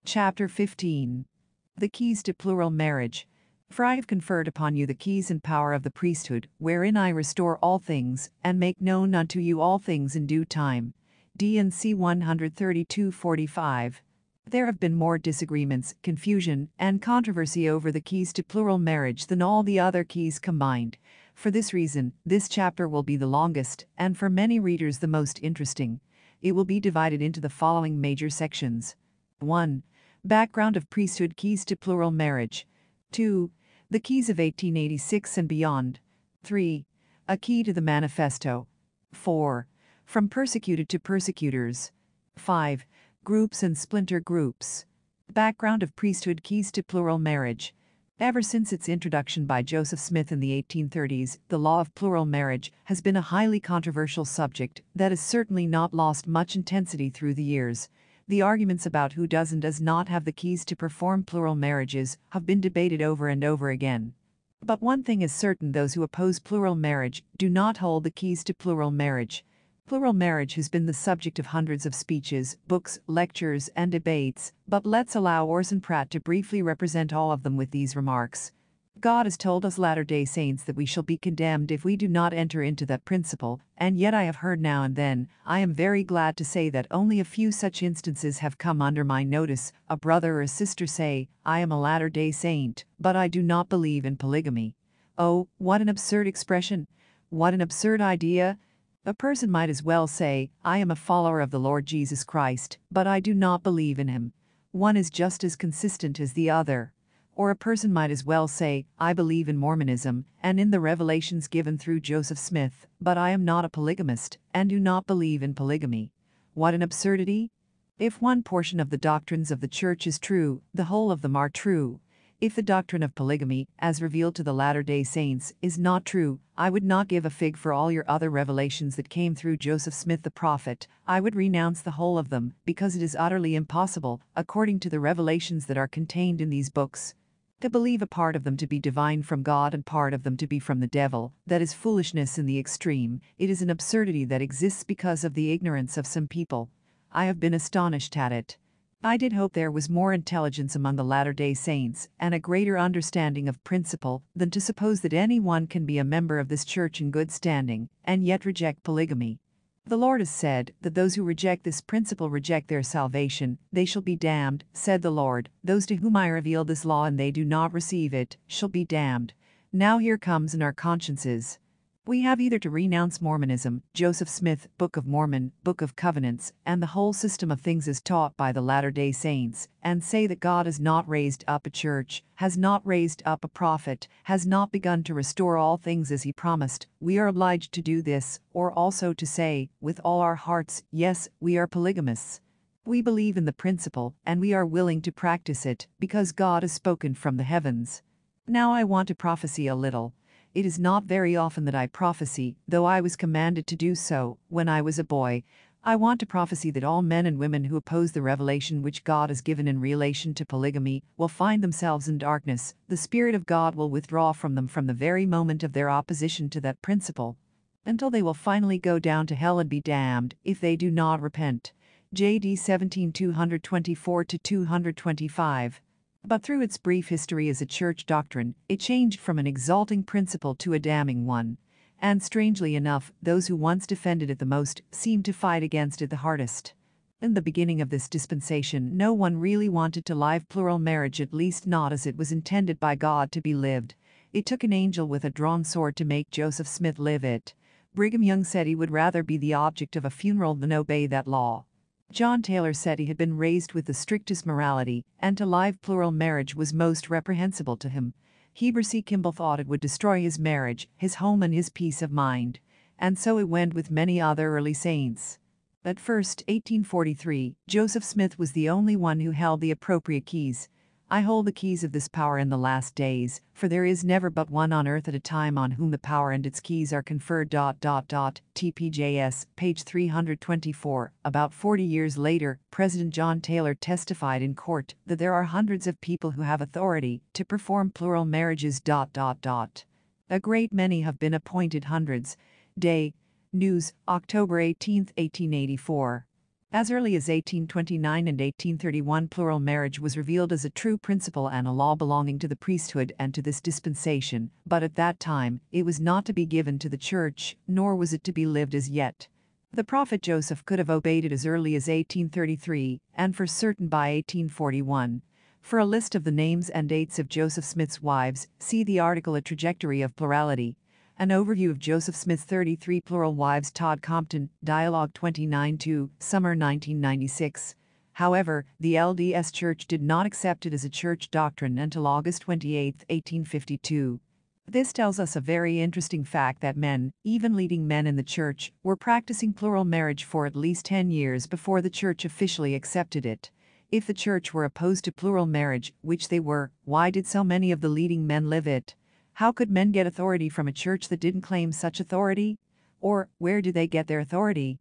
Chapter 15. The Keys to Plural Marriage. For I have conferred upon you the keys and power of the priesthood, wherein I restore all things, and make known unto you all things in due time. D&C 132:45. There have been more disagreements, confusion, and controversy over the keys to plural marriage than all the other keys combined. For this reason, this chapter will be the longest, and for many readers the most interesting. It will be divided into the following major sections. 1. Background of priesthood keys to plural marriage. 2. The keys of 1886 and beyond. 3. A key to the manifesto. 4. From persecuted to persecutors. 5. Groups and splinter groups. Background of priesthood keys to plural marriage. Ever since its introduction by Joseph Smith in the 1830s, the law of plural marriage has been a highly controversial subject that has certainly not lost much intensity through the years. The arguments about who does and does not have the keys to perform plural marriages have been debated over and over again. But one thing is certain: those who oppose plural marriage do not hold the keys to plural marriage. Plural marriage has been the subject of hundreds of speeches, books, lectures, and debates, but let's allow Orson Pratt to briefly represent all of them with these remarks. God has told us Latter-day Saints that we shall be condemned if we do not enter into that principle, and yet I have heard now and then, I am very glad to say that only a few such instances have come under my notice, a brother or a sister say, I am a Latter-day Saint, but I do not believe in polygamy. Oh, what an absurd expression! What an absurd idea! A person might as well say, I am a follower of the Lord Jesus Christ, but I do not believe in him. One is just as consistent as the other. Or a person might as well say, I believe in Mormonism and in the revelations given through Joseph Smith, but I am not a polygamist and do not believe in polygamy. What an absurdity! If one portion of the doctrines of the Church is true, the whole of them are true. If the doctrine of polygamy, as revealed to the Latter-day Saints, is not true, I would not give a fig for all your other revelations that came through Joseph Smith the prophet. I would renounce the whole of them, because it is utterly impossible, according to the revelations that are contained in these books, to believe a part of them to be divine from God and part of them to be from the devil. That is foolishness in the extreme. It is an absurdity that exists because of the ignorance of some people. I have been astonished at it. I did hope there was more intelligence among the Latter-day Saints and a greater understanding of principle than to suppose that anyone can be a member of this church in good standing and yet reject polygamy. The Lord has said that those who reject this principle reject their salvation. They shall be damned, said the Lord. Those to whom I reveal this law and they do not receive it shall be damned. Now here comes in our consciences. We have either to renounce Mormonism, Joseph Smith, Book of Mormon, Book of Covenants, and the whole system of things as taught by the Latter-day Saints, and say that God has not raised up a church, has not raised up a prophet, has not begun to restore all things as he promised. We are obliged to do this, or also to say, with all our hearts, yes, we are polygamists. We believe in the principle, and we are willing to practice it, because God has spoken from the heavens. Now I want to prophesy a little. It is not very often that I prophesy, though I was commanded to do so when I was a boy. I want to prophesy that all men and women who oppose the revelation which God has given in relation to polygamy will find themselves in darkness. The Spirit of God will withdraw from them from the very moment of their opposition to that principle, until they will finally go down to hell and be damned if they do not repent. J.D. 17:224-225. But through its brief history as a church doctrine, it changed from an exalting principle to a damning one. And strangely enough, those who once defended it the most seem to fight against it the hardest. In the beginning of this dispensation, no one really wanted to live plural marriage, at least not as it was intended by God to be lived. It took an angel with a drawn sword to make Joseph Smith live it. Brigham Young said he would rather be the object of a funeral than obey that law. John Taylor said he had been raised with the strictest morality, and to live plural marriage was most reprehensible to him. Heber C. Kimball thought it would destroy his marriage, his home, and his peace of mind. And so it went with many other early saints. At first, 1843, Joseph Smith was the only one who held the appropriate keys. I hold the keys of this power in the last days, for there is never but one on earth at a time on whom the power and its keys are conferred. TPJS, page 324. About 40 years later, President John Taylor testified in court that there are hundreds of people who have authority to perform plural marriages. A great many have been appointed hundreds. Day, News, October 18, 1884. As early as 1829 and 1831, plural marriage was revealed as a true principle and a law belonging to the priesthood and to this dispensation, but at that time, it was not to be given to the church, nor was it to be lived as yet. The prophet Joseph could have obeyed it as early as 1833, and for certain by 1841. For a list of the names and dates of Joseph Smith's wives, see the article A Trajectory of Plurality. An overview of Joseph Smith's 33 plural wives. Todd Compton, Dialogue 29-2, Summer 1996. However, the LDS Church did not accept it as a church doctrine until August 28, 1852. This tells us a very interesting fact that men, even leading men in the church, were practicing plural marriage for at least 10 years before the church officially accepted it. If the church were opposed to plural marriage, which they were, why did so many of the leading men live it? How could men get authority from a church that didn't claim such authority? Or, where did they get their authority?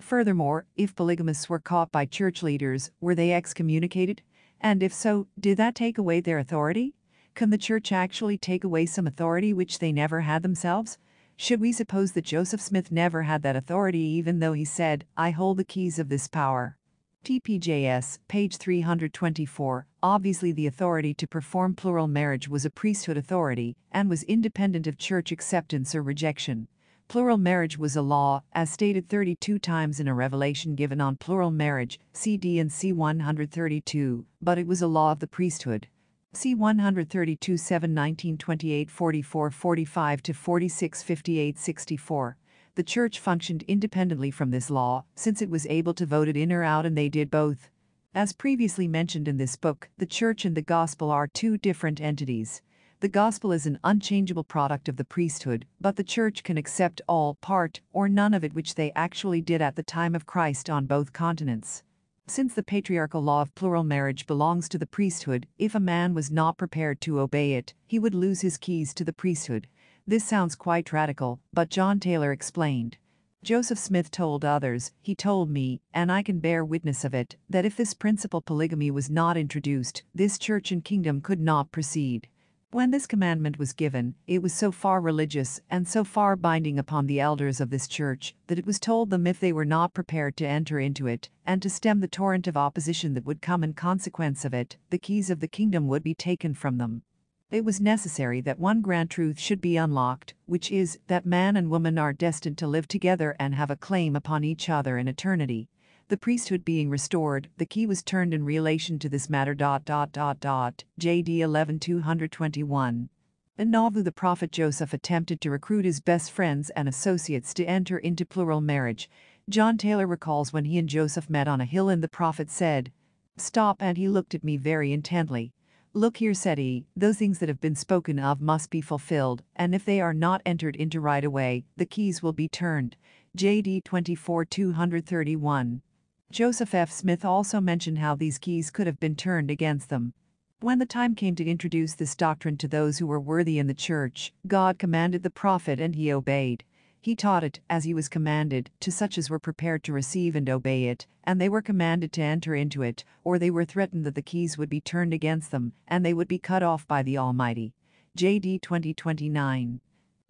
Furthermore, if polygamists were caught by church leaders, were they excommunicated? And if so, did that take away their authority? Can the church actually take away some authority which they never had themselves? Should we suppose that Joseph Smith never had that authority even though he said, "I hold the keys of this power"? TPJS, page 324. Obviously, the authority to perform plural marriage was a priesthood authority and was independent of church acceptance or rejection. Plural marriage was a law, as stated 32 times in a revelation given on plural marriage, CD and C 132, but it was a law of the priesthood. C 132 7 1928 44 45 to 46 58 64. The church functioned independently from this law, since it was able to vote it in or out, and they did both. As previously mentioned in this book, the church and the gospel are two different entities. The gospel is an unchangeable product of the priesthood, but the church can accept all, part, or none of it, which they actually did at the time of Christ on both continents. Since the patriarchal law of plural marriage belongs to the priesthood, if a man was not prepared to obey it, he would lose his keys to the priesthood. This sounds quite radical, but John Taylor explained. Joseph Smith told others, he told me, and I can bear witness of it, that if this principle polygamy was not introduced, this church and kingdom could not proceed. When this commandment was given, it was so far religious and so far binding upon the elders of this church that it was told them if they were not prepared to enter into it, and to stem the torrent of opposition that would come in consequence of it, the keys of the kingdom would be taken from them. It was necessary that one grand truth should be unlocked, which is that man and woman are destined to live together and have a claim upon each other in eternity. The priesthood being restored, the key was turned in relation to this matter. JD 11-221. In Nauvoo, the prophet Joseph attempted to recruit his best friends and associates to enter into plural marriage. John Taylor recalls when he and Joseph met on a hill, and the prophet said, "Stop," and he looked at me very intently. "Look here," said he, "those things that have been spoken of must be fulfilled, and if they are not entered into right away, the keys will be turned." JD 24-231. Joseph F. Smith also mentioned how these keys could have been turned against them. When the time came to introduce this doctrine to those who were worthy in the church, God commanded the prophet, and he obeyed. He taught it, as he was commanded, to such as were prepared to receive and obey it, and they were commanded to enter into it, or they were threatened that the keys would be turned against them, and they would be cut off by the Almighty. JD 2029.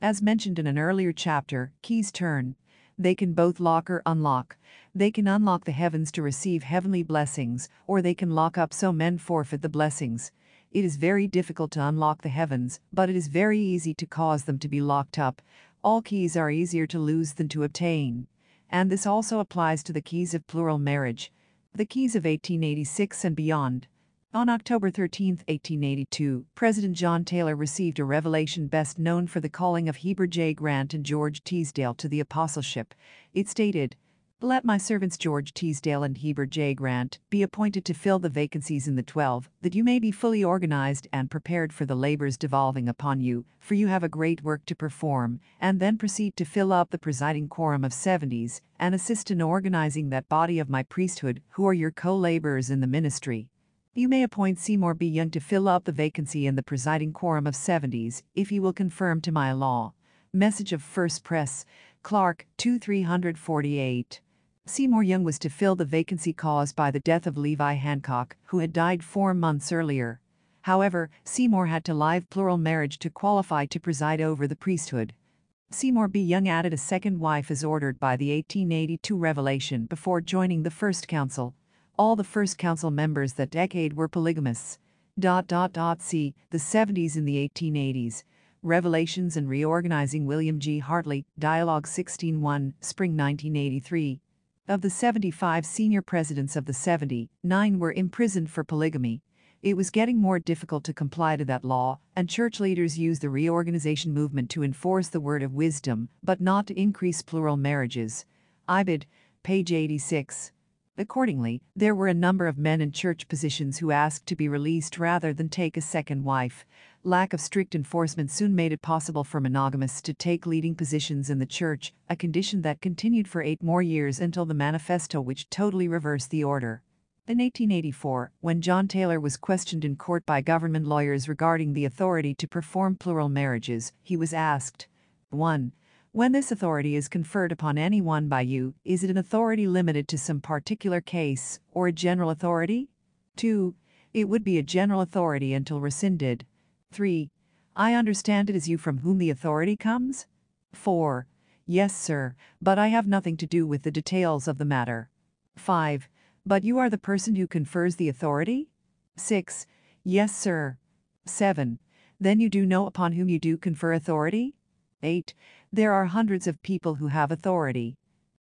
As mentioned in an earlier chapter, keys turn. They can both lock or unlock. They can unlock the heavens to receive heavenly blessings, or they can lock up so men forfeit the blessings. It is very difficult to unlock the heavens, but it is very easy to cause them to be locked up. All keys are easier to lose than to obtain. And this also applies to the keys of plural marriage, the keys of 1886 and beyond. On October 13, 1882, President John Taylor received a revelation best known for the calling of Heber J. Grant and George Teasdale to the apostleship. It stated, "Let my servants George Teasdale and Heber J. Grant be appointed to fill the vacancies in the 12, that you may be fully organized and prepared for the labors devolving upon you, for you have a great work to perform, and then proceed to fill up the presiding quorum of 70s, and assist in organizing that body of my priesthood who are your co-laborers in the ministry. You may appoint Seymour B. Young to fill up the vacancy in the presiding quorum of 70s, if he will conform to my law." Message of First Press, Clark, 2-348. Seymour Young was to fill the vacancy caused by the death of Levi Hancock, who had died 4 months earlier. However, Seymour had to live plural marriage to qualify to preside over the priesthood. Seymour B. Young added a second wife as ordered by the 1882 Revelation before joining the First Council. All the First Council members that decade were polygamists. See the 70s in the 1880s. Revelations and Reorganizing William G. Hartley, Dialogue 16-1, Spring 1983. Of the 75 senior presidents of the 70, 9 were imprisoned for polygamy. It was getting more difficult to comply to that law, and church leaders used the reorganization movement to enforce the word of wisdom, but not to increase plural marriages. Ibid, page 86. Accordingly, there were a number of men in church positions who asked to be released rather than take a second wife. Lack of strict enforcement soon made it possible for monogamists to take leading positions in the church, a condition that continued for 8 more years until the manifesto, which totally reversed the order. In 1884, when John Taylor was questioned in court by government lawyers regarding the authority to perform plural marriages, he was asked, 1. When this authority is conferred upon anyone by you, is it an authority limited to some particular case, or a general authority? 2. It would be a general authority until rescinded. 3. I understand it is you from whom the authority comes? 4. Yes, sir, but I have nothing to do with the details of the matter. 5. But you are the person who confers the authority? 6. Yes, sir. 7. Then you do know upon whom you do confer authority? 8. There are hundreds of people who have authority.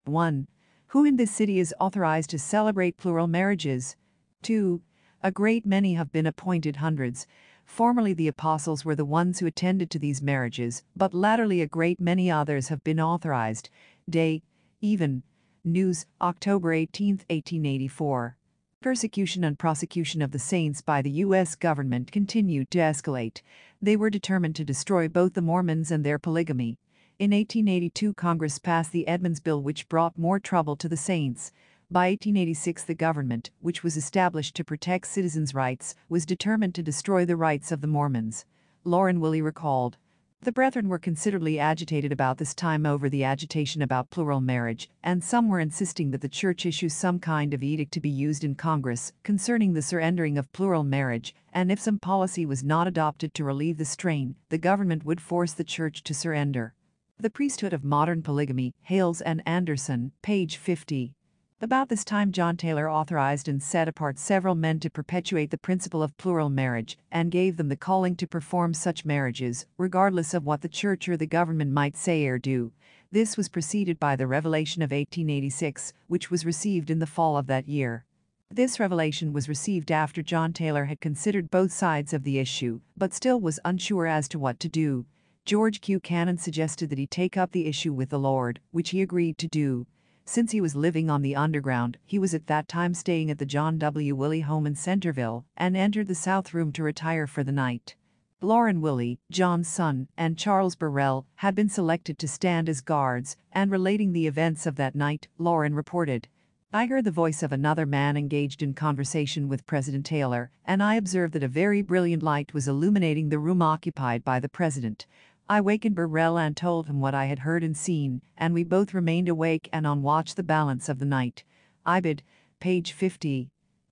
1. Who in this city is authorized to celebrate plural marriages? 2. A great many have been appointed hundreds. Formerly the apostles were the ones who attended to these marriages, but latterly a great many others have been authorized. Day, even. News, October 18, 1884. Persecution and prosecution of the saints by the U.S. government continued to escalate. They were determined to destroy both the Mormons and their polygamy. In 1882, Congress passed the Edmunds Bill, which brought more trouble to the saints. By 1886, the government, which was established to protect citizens' rights, was determined to destroy the rights of the Mormons. Lauren Willie recalled. The brethren were considerably agitated about this time over the agitation about plural marriage, and some were insisting that the church issue some kind of edict to be used in Congress concerning the surrendering of plural marriage, and if some policy was not adopted to relieve the strain, the government would force the church to surrender. The Priesthood of Modern Polygamy, Hales and Anderson, page 50. About this time, John Taylor authorized and set apart several men to perpetuate the principle of plural marriage, and gave them the calling to perform such marriages, regardless of what the church or the government might say or do. This was preceded by the Revelation of 1886, which was received in the fall of that year. This revelation was received after John Taylor had considered both sides of the issue, but still was unsure as to what to do. George Q. Cannon suggested that he take up the issue with the Lord, which he agreed to do. Since he was living on the underground, he was at that time staying at the John W. Willie home in Centerville, and entered the south room to retire for the night. Lauren Willie, John's son, and Charles Burrell had been selected to stand as guards, and relating the events of that night, Lauren reported, I heard the voice of another man engaged in conversation with President Taylor, and I observed that a very brilliant light was illuminating the room occupied by the president. I wakened Burrell and told him what I had heard and seen, and we both remained awake and on watch the balance of the night. Ibid, page 50.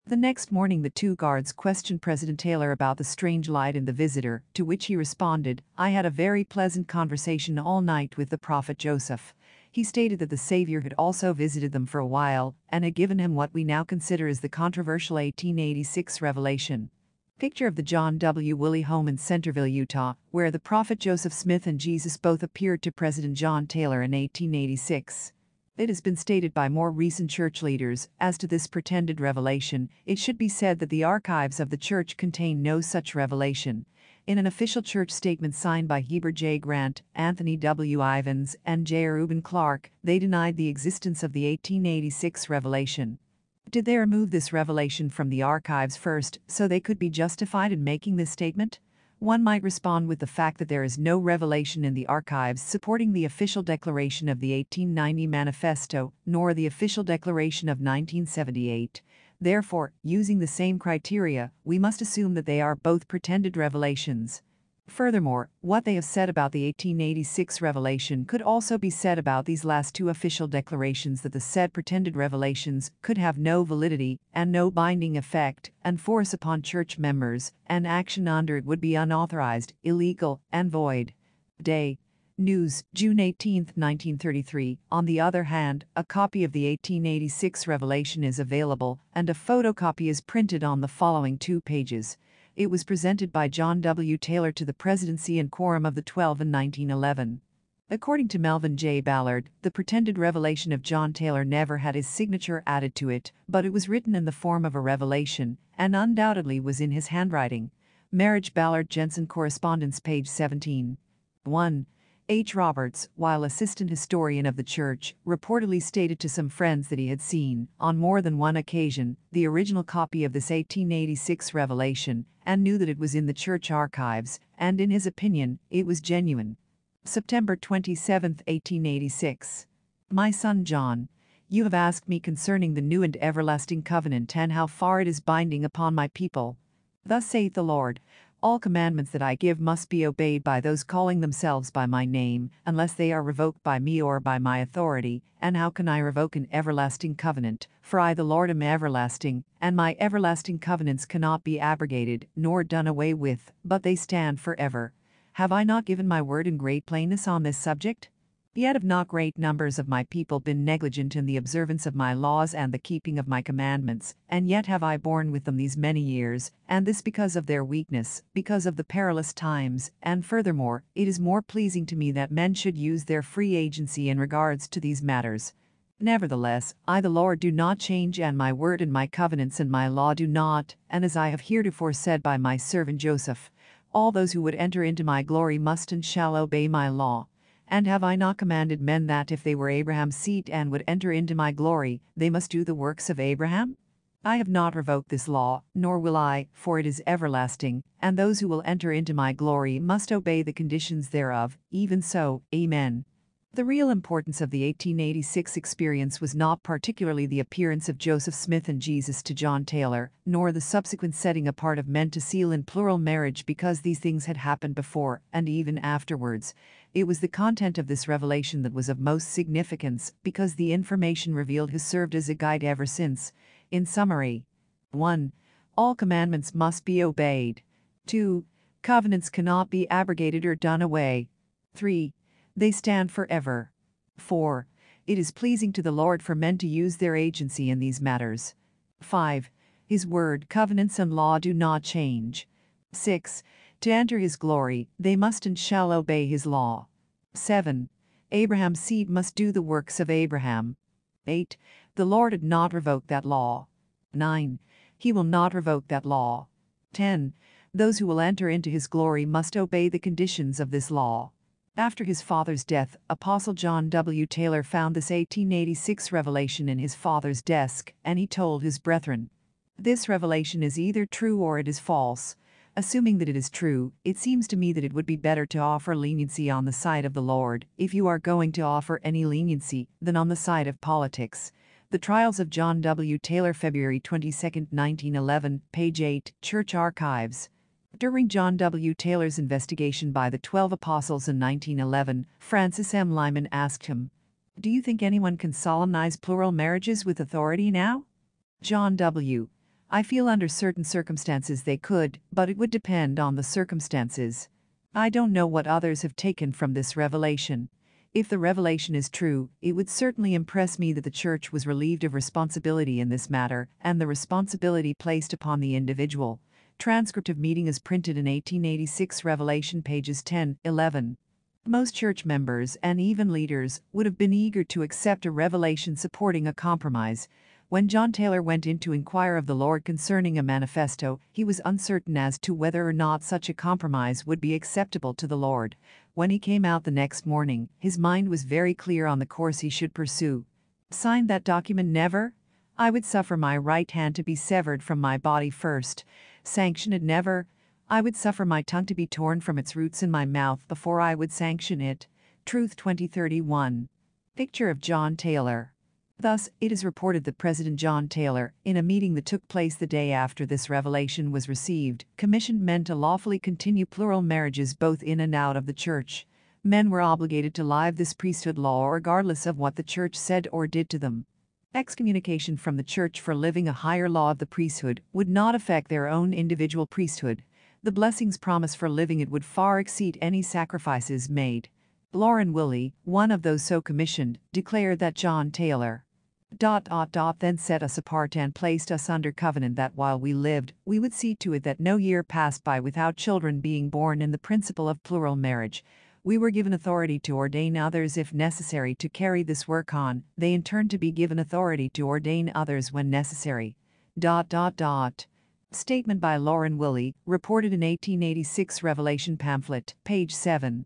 The next morning the two guards questioned President Taylor about the strange light and the visitor, to which he responded, I had a very pleasant conversation all night with the prophet Joseph. He stated that the Savior had also visited them for a while, and had given him what we now consider as the controversial 1886 revelation. Picture of the John W. Willie home in Centerville, Utah, where the prophet Joseph Smith and Jesus both appeared to President John Taylor in 1886. It has been stated by more recent church leaders, as to this pretended revelation, it should be said that the archives of the church contain no such revelation. In an official church statement signed by Heber J. Grant, Anthony W. Ivins, and J. Reuben Clark, they denied the existence of the 1886 revelation. Did they remove this revelation from the archives first, so they could be justified in making this statement? One might respond with the fact that there is no revelation in the archives supporting the official declaration of the 1890 Manifesto, nor the official declaration of 1978. Therefore, using the same criteria, we must assume that they are both pretended revelations. Furthermore, what they have said about the 1886 revelation could also be said about these last two official declarations, that the said pretended revelations could have no validity and no binding effect and force upon church members, and action under it would be unauthorized, illegal, and void. Day. News, June 18, 1933. On the other hand, a copy of the 1886 revelation is available, and a photocopy is printed on the following 2 pages. It was presented by John W. Taylor to the presidency and quorum of the 12 in 1911. According to Melvin J. Ballard, the pretended revelation of John Taylor never had his signature added to it, but it was written in the form of a revelation, and undoubtedly was in his handwriting. Marriage Ballard-Jensen Correspondence, page 17. 1. H. Roberts, while assistant historian of the church, reportedly stated to some friends that he had seen, on more than one occasion, the original copy of this 1886 revelation, and knew that it was in the church archives, and in his opinion, it was genuine. September 27, 1886. My son John, you have asked me concerning the new and everlasting covenant and how far it is binding upon my people. Thus saith the Lord, all commandments that I give must be obeyed by those calling themselves by my name, unless they are revoked by me or by my authority. And how can I revoke an everlasting covenant? For I the Lord am everlasting, and my everlasting covenants cannot be abrogated, nor done away with, but they stand forever. Have I not given my word in great plainness on this subject? Yet have not great numbers of my people been negligent in the observance of my laws and the keeping of my commandments, and yet have I borne with them these many years, and this because of their weakness, because of the perilous times, and furthermore, it is more pleasing to me that men should use their free agency in regards to these matters. Nevertheless, I the Lord do not change, and my word and my covenants and my law do not, and as I have heretofore said by my servant Joseph, all those who would enter into my glory must and shall obey my law. And have I not commanded men that if they were Abraham's seed and would enter into my glory, they must do the works of Abraham? I have not revoked this law, nor will I, for it is everlasting, and those who will enter into my glory must obey the conditions thereof, even so, Amen. The real importance of the 1886 experience was not particularly the appearance of Joseph Smith and Jesus to John Taylor, nor the subsequent setting apart of men to seal in plural marriage, because these things had happened before, and even afterwards. It was the content of this revelation that was of most significance, because the information revealed has served as a guide ever since. In summary: 1. All commandments must be obeyed. 2. Covenants cannot be abrogated or done away. 3. They stand forever. 4. It is pleasing to the Lord for men to use their agency in these matters. 5. His word, covenants, and law do not change. 6. To enter his glory, they must and shall obey his law. 7. Abraham's seed must do the works of Abraham. 8. The Lord had not revoked that law. 9. He will not revoke that law. 10. Those who will enter into his glory must obey the conditions of this law. After his father's death, Apostle John W. Taylor found this 1886 revelation in his father's desk, and he told his brethren, "This revelation is either true or it is false. Assuming that it is true, it seems to me that it would be better to offer leniency on the side of the Lord, if you are going to offer any leniency, than on the side of politics." The Trials of John W. Taylor, February 22, 1911, page 8, Church Archives. During John W. Taylor's investigation by the 12 Apostles in 1911, Francis M. Lyman asked him, "Do you think anyone can solemnize plural marriages with authority now?" John W. "I feel under certain circumstances they could, but it would depend on the circumstances. I don't know what others have taken from this revelation. If the revelation is true, it would certainly impress me that the Church was relieved of responsibility in this matter, and the responsibility placed upon the individual." Transcript of meeting is printed in 1886 Revelation, pages 10, 11. Most church members, and even leaders, would have been eager to accept a revelation supporting a compromise. When John Taylor went in to inquire of the Lord concerning a manifesto, he was uncertain as to whether or not such a compromise would be acceptable to the Lord. When he came out the next morning, his mind was very clear on the course he should pursue. Signed that document, never? I would suffer my right hand to be severed from my body first. Sanction it, never. I would suffer my tongue to be torn from its roots in my mouth before I would sanction it. Truth 2031. Picture of John Taylor. Thus, it is reported that President John Taylor, in a meeting that took place the day after this revelation was received, commissioned men to lawfully continue plural marriages both in and out of the church. Men were obligated to live this priesthood law regardless of what the church said or did to them. Excommunication from the church for living a higher law of the priesthood would not affect their own individual priesthood. The blessings promised for living it would far exceed any sacrifices made. Lauren Willey, one of those so commissioned, declared that John Taylor then set us apart and placed us under covenant that while we lived, we would see to it that no year passed by without children being born in the principle of plural marriage. We were given authority to ordain others if necessary to carry this work on, they in turn to be given authority to ordain others when necessary. Statement by Lauren Willey, reported in 1886 Revelation Pamphlet, page 7.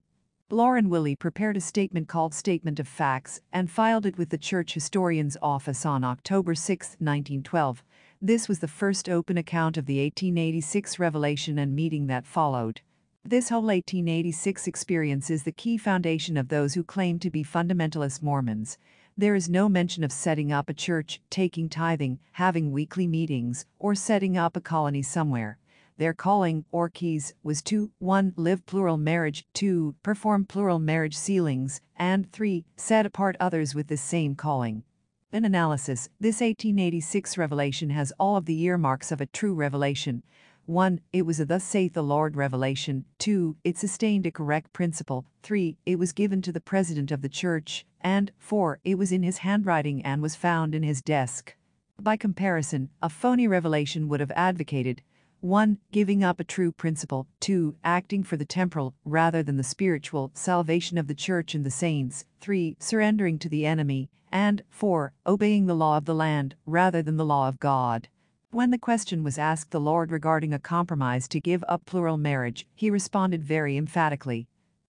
Lauren Willey prepared a statement called Statement of Facts and filed it with the Church Historian's Office on October 6, 1912. This was the first open account of the 1886 revelation and meeting that followed. This whole 1886 experience is the key foundation of those who claim to be fundamentalist Mormons. There is no mention of setting up a church, taking tithing, having weekly meetings, or setting up a colony somewhere. Their calling, or keys, was to 1. Live plural marriage, 2. Perform plural marriage sealings, and 3. Set apart others with this same calling. In analysis, this 1886 revelation has all of the earmarks of a true revelation. 1. It was a Thus saith the Lord revelation. 2. It sustained a correct principle. 3. It was given to the president of the church. And 4. It was in his handwriting and was found in his desk. By comparison, a phony revelation would have advocated 1. Giving up a true principle, 2. Acting for the temporal, rather than the spiritual, salvation of the church and the saints, 3. Surrendering to the enemy, and 4. Obeying the law of the land, rather than the law of God. When the question was asked the Lord regarding a compromise to give up plural marriage, he responded very emphatically,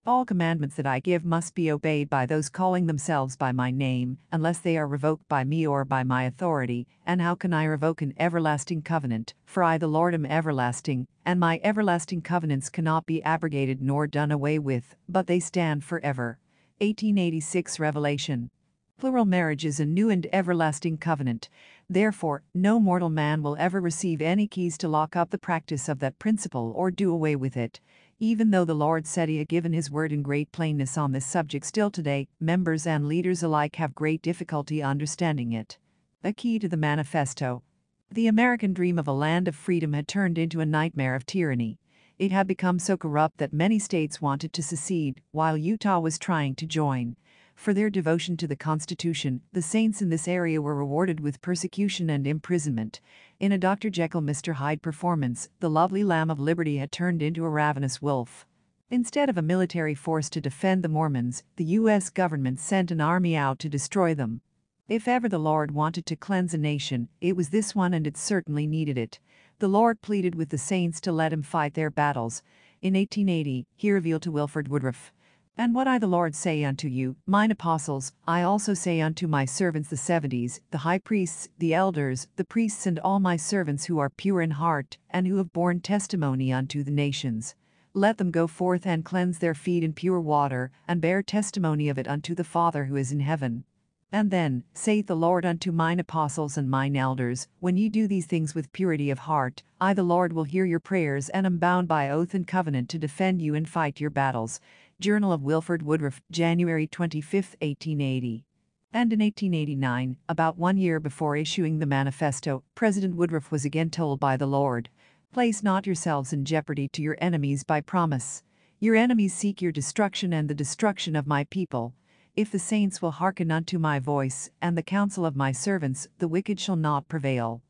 all commandments that I give must be obeyed by those calling themselves by my name, unless they are revoked by me or by my authority. And how can I revoke an everlasting covenant? For I the Lord am everlasting, and my everlasting covenants cannot be abrogated nor done away with, but they stand forever. 1886 Revelation. Plural marriage is a new and everlasting covenant. Therefore, no mortal man will ever receive any keys to lock up the practice of that principle or do away with it. Even though the Lord said he had given his word in great plainness on this subject, still today, members and leaders alike have great difficulty understanding it. A key to the manifesto. The American dream of a land of freedom had turned into a nightmare of tyranny. It had become so corrupt that many states wanted to secede, while Utah was trying to join. For their devotion to the Constitution, the saints in this area were rewarded with persecution and imprisonment. In a Dr. Jekyll Mr. Hyde performance, the lovely Lamb of Liberty had turned into a ravenous wolf. Instead of a military force to defend the Mormons, the U.S. government sent an army out to destroy them. If ever the Lord wanted to cleanse a nation, it was this one, and it certainly needed it. The Lord pleaded with the saints to let him fight their battles. In 1880, he revealed to Wilford Woodruff, "And what I the Lord say unto you, mine apostles, I also say unto my servants the 70s, the high priests, the elders, the priests, and all my servants who are pure in heart, and who have borne testimony unto the nations. Let them go forth and cleanse their feet in pure water, and bear testimony of it unto the Father who is in heaven. And then, saith the Lord unto mine apostles and mine elders, when ye do these things with purity of heart, I the Lord will hear your prayers, and am bound by oath and covenant to defend you and fight your battles." Journal of Wilford Woodruff, January 25, 1880. And in 1889, about 1 year before issuing the manifesto, President Woodruff was again told by the Lord, "Place not yourselves in jeopardy to your enemies by promise. Your enemies seek your destruction and the destruction of my people. If the saints will hearken unto my voice, and the counsel of my servants, the wicked shall not prevail.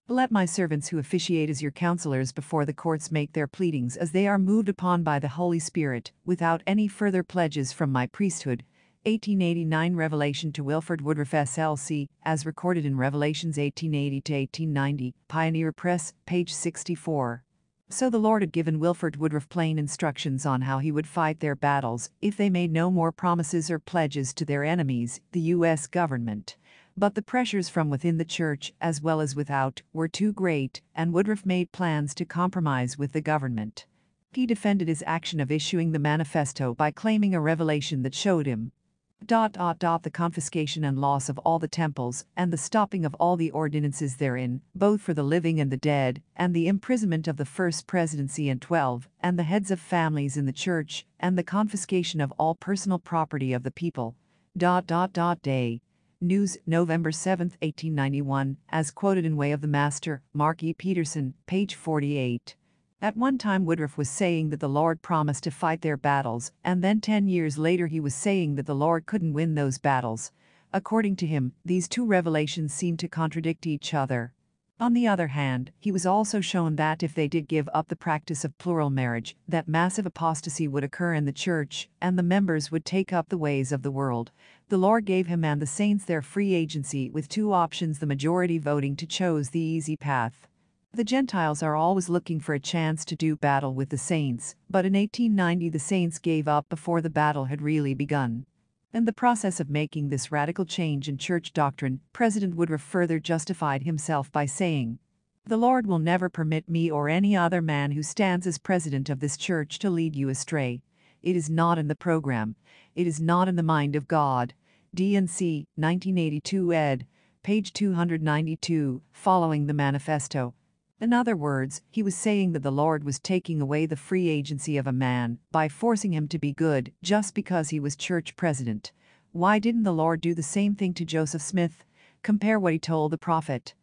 Let my servants who officiate as your counselors before the courts make their pleadings as they are moved upon by the Holy Spirit, without any further pledges from my priesthood." 1889 Revelation to Wilford Woodruff SLC, as recorded in Revelations 1880-1890, Pioneer Press, page 64. So the Lord had given Wilford Woodruff plain instructions on how he would fight their battles if they made no more promises or pledges to their enemies, the U.S. government. But the pressures from within the church, as well as without, were too great, and Woodruff made plans to compromise with the government. He defended his action of issuing the manifesto by claiming a revelation that showed him the confiscation and loss of all the temples, and the stopping of all the ordinances therein, both for the living and the dead, and the imprisonment of the first presidency and 12, and the heads of families in the church, and the confiscation of all personal property of the people. Day. News, November 7, 1891, as quoted in Way of the Master, Mark E. Peterson, page 48. At one time Woodruff was saying that the Lord promised to fight their battles, and then 10 years later he was saying that the Lord couldn't win those battles. According to him, these two revelations seem to contradict each other. On the other hand, he was also shown that if they did give up the practice of plural marriage, that massive apostasy would occur in the church, and the members would take up the ways of the world. The Lord gave him and the saints their free agency with two options, the majority voting to choose the easy path. The Gentiles are always looking for a chance to do battle with the saints, but in 1890 the saints gave up before the battle had really begun. In the process of making this radical change in church doctrine, President Woodruff further justified himself by saying, "The Lord will never permit me or any other man who stands as president of this church to lead you astray. It is not in the program. It is not in the mind of God." D&C, 1982 ed., page 292, following the manifesto. In other words, he was saying that the Lord was taking away the free agency of a man by forcing him to be good just because he was church president. Why didn't the Lord do the same thing to Joseph Smith? Compare what he told the prophet.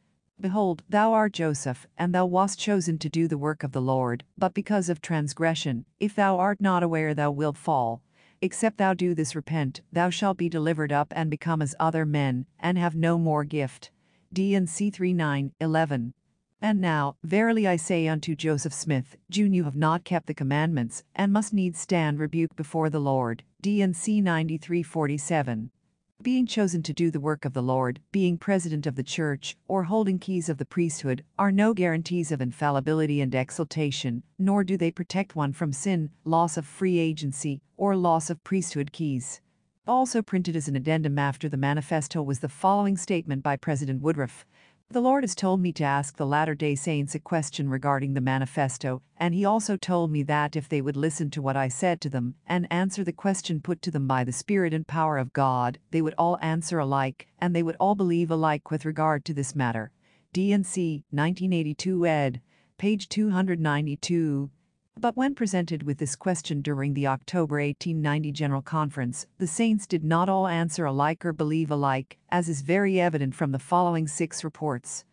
"Behold, thou art Joseph, and thou wast chosen to do the work of the Lord, but because of transgression, if thou art not aware thou wilt fall. Except thou do this repent, thou shalt be delivered up and become as other men, and have no more gift." D&C 39:11. "And now, verily I say unto Joseph Smith, June, you have not kept the commandments, and must needs stand rebuked before the Lord." D&C 93:47. Being chosen to do the work of the Lord, being president of the church, or holding keys of the priesthood, are no guarantees of infallibility and exaltation, nor do they protect one from sin, loss of free agency, or loss of priesthood keys. Also printed as an addendum after the manifesto was the following statement by President Woodruff. "The Lord has told me to ask the Latter-day Saints a question regarding the manifesto, and he also told me that if they would listen to what I said to them and answer the question put to them by the Spirit and power of God, they would all answer alike, and they would all believe alike with regard to this matter." D&C, 1982 ed., page 292. But when presented with this question during the October 1890 General Conference, the saints did not all answer alike or believe alike, as is very evident from the following 6 reports.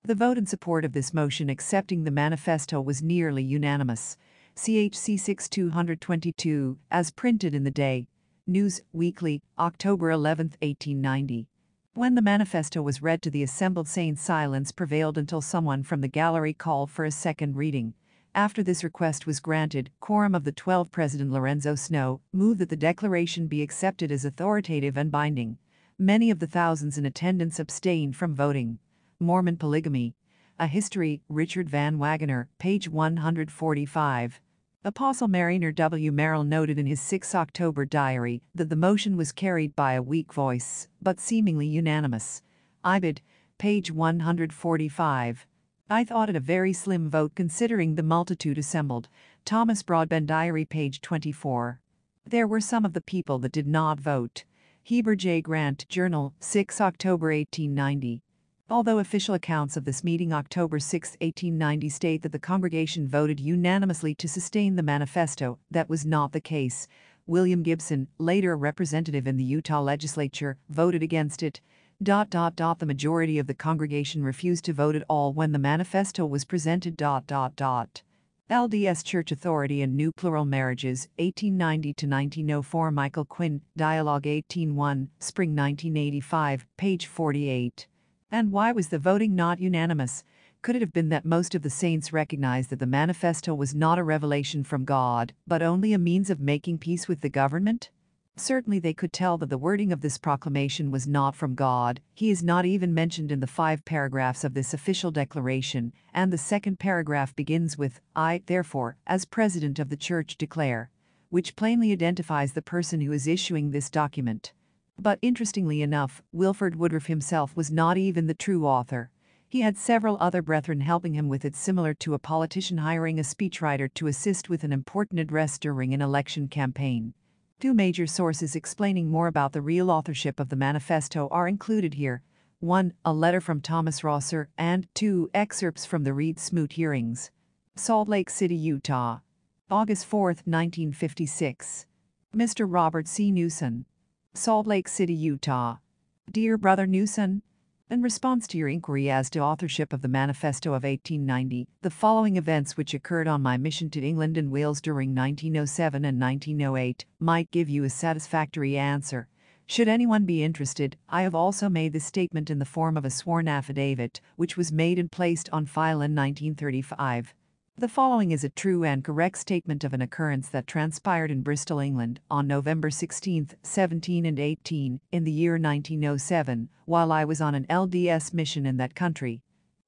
The vote in support of this motion accepting the manifesto was nearly unanimous. CHC 6222, as printed in the Day. News Weekly, October 11, 1890. When the manifesto was read to the assembled saints, silence prevailed until someone from the gallery called for a second reading. After this request was granted, quorum of the 12 President Lorenzo Snow moved that the declaration be accepted as authoritative and binding. Many of the thousands in attendance abstained from voting. Mormon Polygamy. A History, Richard Van Wagoner, page 145. Apostle Mariner W. Merrill noted in his 6 October diary that the motion was carried by a weak voice, but seemingly unanimous. Ibid, page 145. "I thought it a very slim vote considering the multitude assembled." Thomas Broadbent Diary, page 24. "There were some of the people that did not vote." Heber J. Grant, Journal, 6 October 1890. Although official accounts of this meeting October 6, 1890 state that the congregation voted unanimously to sustain the manifesto, that was not the case. William Gibson, later a representative in the Utah legislature, voted against it. The majority of the congregation refused to vote at all when the manifesto was presented. LDS Church Authority and New Plural Marriages, 1890 to 1904. Michael Quinn, Dialogue 18:1, Spring 1985, page 48. And why was the voting not unanimous? Could it have been that most of the saints recognized that the manifesto was not a revelation from God, but only a means of making peace with the government? Certainly they could tell that the wording of this proclamation was not from God. He is not even mentioned in the 5 paragraphs of this official declaration, and the second paragraph begins with, "I, therefore, as President of the Church declare," which plainly identifies the person who is issuing this document. But interestingly enough, Wilford Woodruff himself was not even the true author. He had several other brethren helping him with it, similar to a politician hiring a speechwriter to assist with an important address during an election campaign. 2 major sources explaining more about the real authorship of the manifesto are included here. 1. A letter from Thomas Rosser, and 2. Excerpts from the Reed-Smoot hearings. Salt Lake City, Utah. August 4, 1956. Mr. Robert C. Newson. Salt Lake City, Utah. Dear Brother Newson, In response to your inquiry as to authorship of the Manifesto of 1890, the following events which occurred on my mission to England and Wales during 1907 and 1908 might give you a satisfactory answer. Should anyone be interested, I have also made this statement in the form of a sworn affidavit, which was made and placed on file in 1935. The following is a true and correct statement of an occurrence that transpired in Bristol, England, on November 16, 17 and 18, in the year 1907, while I was on an LDS mission in that country.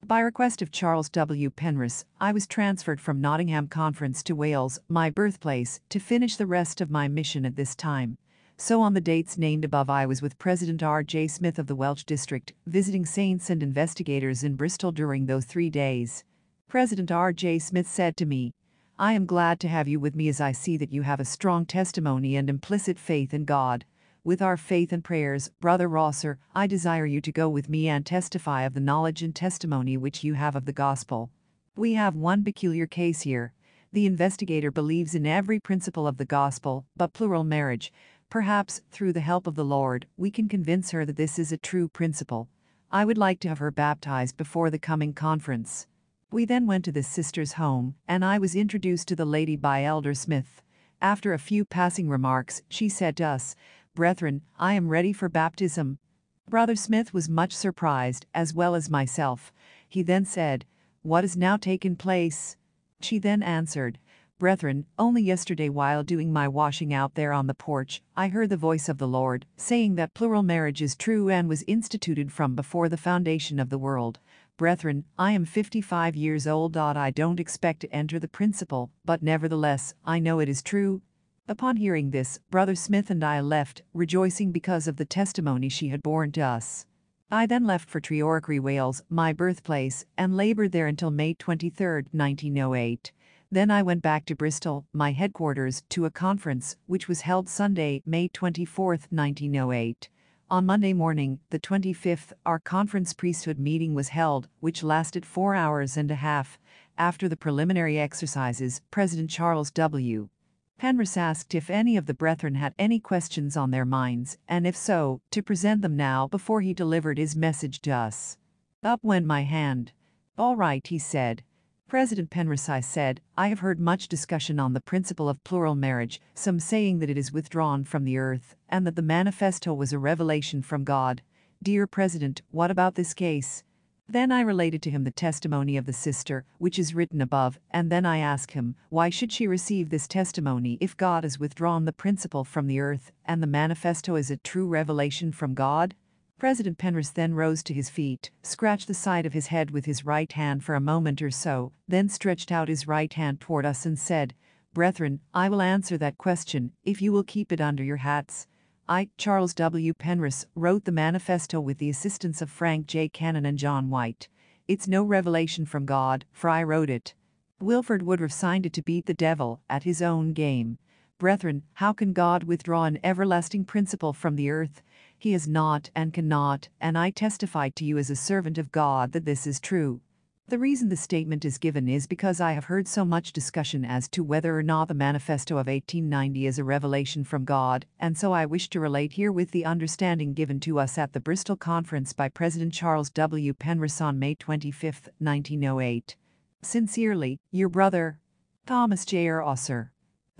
By request of Charles W. Penrose, I was transferred from Nottingham Conference to Wales, my birthplace, to finish the rest of my mission at this time. So on the dates named above I was with President R. J. Smith of the Welsh District, visiting saints and investigators in Bristol during those 3 days. President R. J. Smith said to me, "I am glad to have you with me as I see that you have a strong testimony and implicit faith in God. With our faith and prayers, Brother Rosser, I desire you to go with me and testify of the knowledge and testimony which you have of the gospel. We have one peculiar case here. The investigator believes in every principle of the gospel, but plural marriage. Perhaps, through the help of the Lord, we can convince her that this is a true principle. I would like to have her baptized before the coming conference." We then went to this sister's home, and I was introduced to the lady by Elder Smith. After a few passing remarks, she said to us, "Brethren, I am ready for baptism." Brother Smith was much surprised, as well as myself. He then said, "What has now taken place?" She then answered, "Brethren, only yesterday while doing my washing out there on the porch, I heard the voice of the Lord, saying that plural marriage is true and was instituted from before the foundation of the world. Brethren, I am 55 years old. I don't expect to enter the principle, but nevertheless, I know it is true." Upon hearing this, Brother Smith and I left, rejoicing because of the testimony she had borne to us. I then left for Treorchy, Wales, my birthplace, and labored there until May 23, 1908. Then I went back to Bristol, my headquarters, to a conference, which was held Sunday, May 24, 1908. On Monday morning, the 25th, our conference priesthood meeting was held, which lasted 4 hours and a half. After the preliminary exercises, President Charles W. Penrose asked if any of the brethren had any questions on their minds, and if so, to present them now before he delivered his message to us. Up went my hand. "All right," he said. "President Penrose," I said, "I have heard much discussion on the principle of plural marriage, some saying that it is withdrawn from the earth, and that the manifesto was a revelation from God. Dear President, what about this case?" Then I related to him the testimony of the sister, which is written above, and then I asked him, why should she receive this testimony if God has withdrawn the principle from the earth, and the manifesto is a true revelation from God? President Penrose then rose to his feet, scratched the side of his head with his right hand for a moment or so, then stretched out his right hand toward us and said, "Brethren, I will answer that question, if you will keep it under your hats. I, Charles W. Penrose, wrote the manifesto with the assistance of Frank J. Cannon and John White. It's no revelation from God, for I wrote it. Wilford Woodruff signed it to beat the devil at his own game. Brethren, how can God withdraw an everlasting principle from the earth? He has not and cannot, and I testify to you as a servant of God that this is true." The reason the statement is given is because I have heard so much discussion as to whether or not the Manifesto of 1890 is a revelation from God, and so I wish to relate herewith the understanding given to us at the Bristol Conference by President Charles W. Penrose on May 25, 1908. Sincerely, your brother, Thomas J. R. Rosser.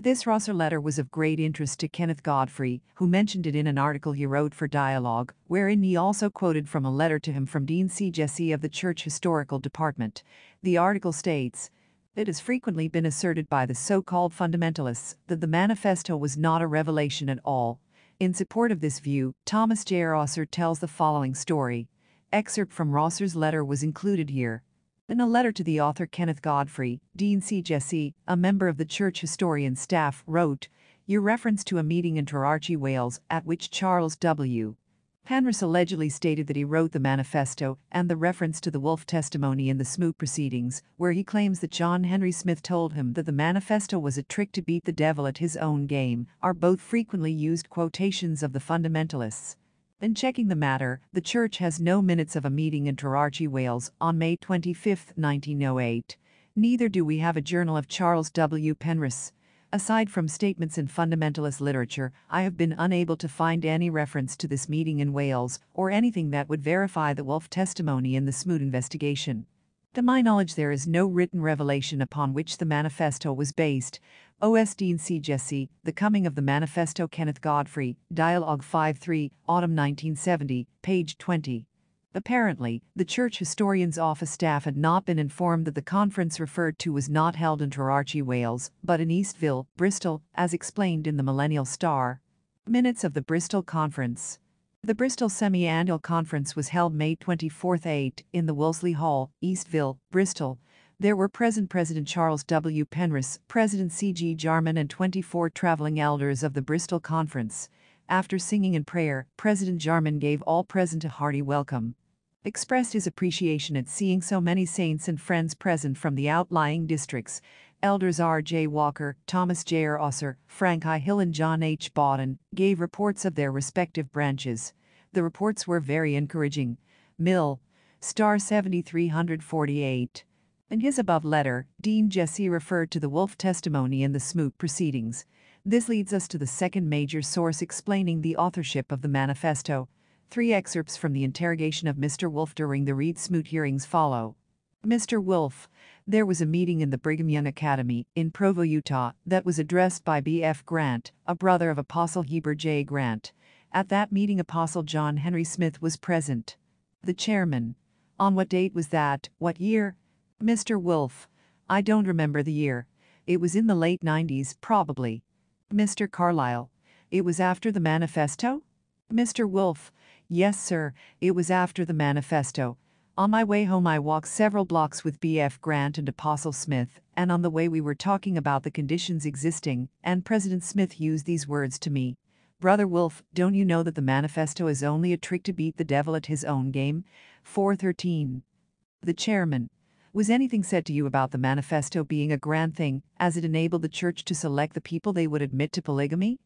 This Rosser letter was of great interest to Kenneth Godfrey, who mentioned it in an article he wrote for Dialogue, wherein he also quoted from a letter to him from Dean C. Jesse of the Church Historical Department. The article states, "It has frequently been asserted by the so-called fundamentalists that the manifesto was not a revelation at all. In support of this view, Thomas J. R. Rosser tells the following story. Excerpt from Rosser's letter was included here. In a letter to the author Kenneth Godfrey, Dean C. Jesse, a member of the church historian staff, wrote, "Your reference to a meeting in Treorchy, Wales, at which Charles W. Penrose allegedly stated that he wrote the manifesto, and the reference to the Wolf testimony in the Smoot proceedings, where he claims that John Henry Smith told him that the manifesto was a trick to beat the devil at his own game, are both frequently used quotations of the fundamentalists. In checking the matter, the Church has no minutes of a meeting in Treorchy, Wales, on May 25, 1908. Neither do we have a journal of Charles W. Penrose. Aside from statements in fundamentalist literature, I have been unable to find any reference to this meeting in Wales or anything that would verify the Wolf testimony in the Smoot investigation. To my knowledge, there is no written revelation upon which the manifesto was based. Os Dean C. Jesse, The Coming of the Manifesto, Kenneth Godfrey, Dialogue 5-3, Autumn 1970, page 20. Apparently, the church historian's office staff had not been informed that the conference referred to was not held in Traralgon, Wales, but in Eastville, Bristol, as explained in the Millennial Star. Minutes of the Bristol Conference. The Bristol Semi-Annual Conference was held May 24-8 in the Wolseley Hall, Eastville, Bristol. There were present President Charles W. Penrose, President C.G. Jarman, and 24 traveling elders of the Bristol Conference. After singing and prayer, President Jarman gave all present a hearty welcome. Expressed his appreciation at seeing so many saints and friends present from the outlying districts. Elders R. J. Walker, Thomas J. R. Osser, Frank I. Hill, and John H. Bawden gave reports of their respective branches. The reports were very encouraging. Mill. Star 7348. In his above letter, Dean Jesse referred to the Wolf testimony in the Smoot proceedings. This leads us to the second major source explaining the authorship of the manifesto. 3 excerpts from the interrogation of Mr. Wolf during the Reed-Smoot hearings follow. Mr. Wolf, there was a meeting in the Brigham Young Academy in Provo, Utah, that was addressed by B.F. Grant, a brother of Apostle Heber J. Grant. At that meeting, Apostle John Henry Smith was present. The chairman. On what date was that? What year? Mr. Wolf. I don't remember the year. It was in the late 90s, probably. Mr. Carlyle. It was after the manifesto? Mr. Wolf. Yes, sir, it was after the manifesto. On my way home, I walked several blocks with B.F. Grant and Apostle Smith, and on the way we were talking about the conditions existing, and President Smith used these words to me. Brother Wolf, don't you know that the manifesto is only a trick to beat the devil at his own game? 413. The chairman. Was anything said to you about the manifesto being a grand thing, as it enabled the church to select the people they would admit to polygamy?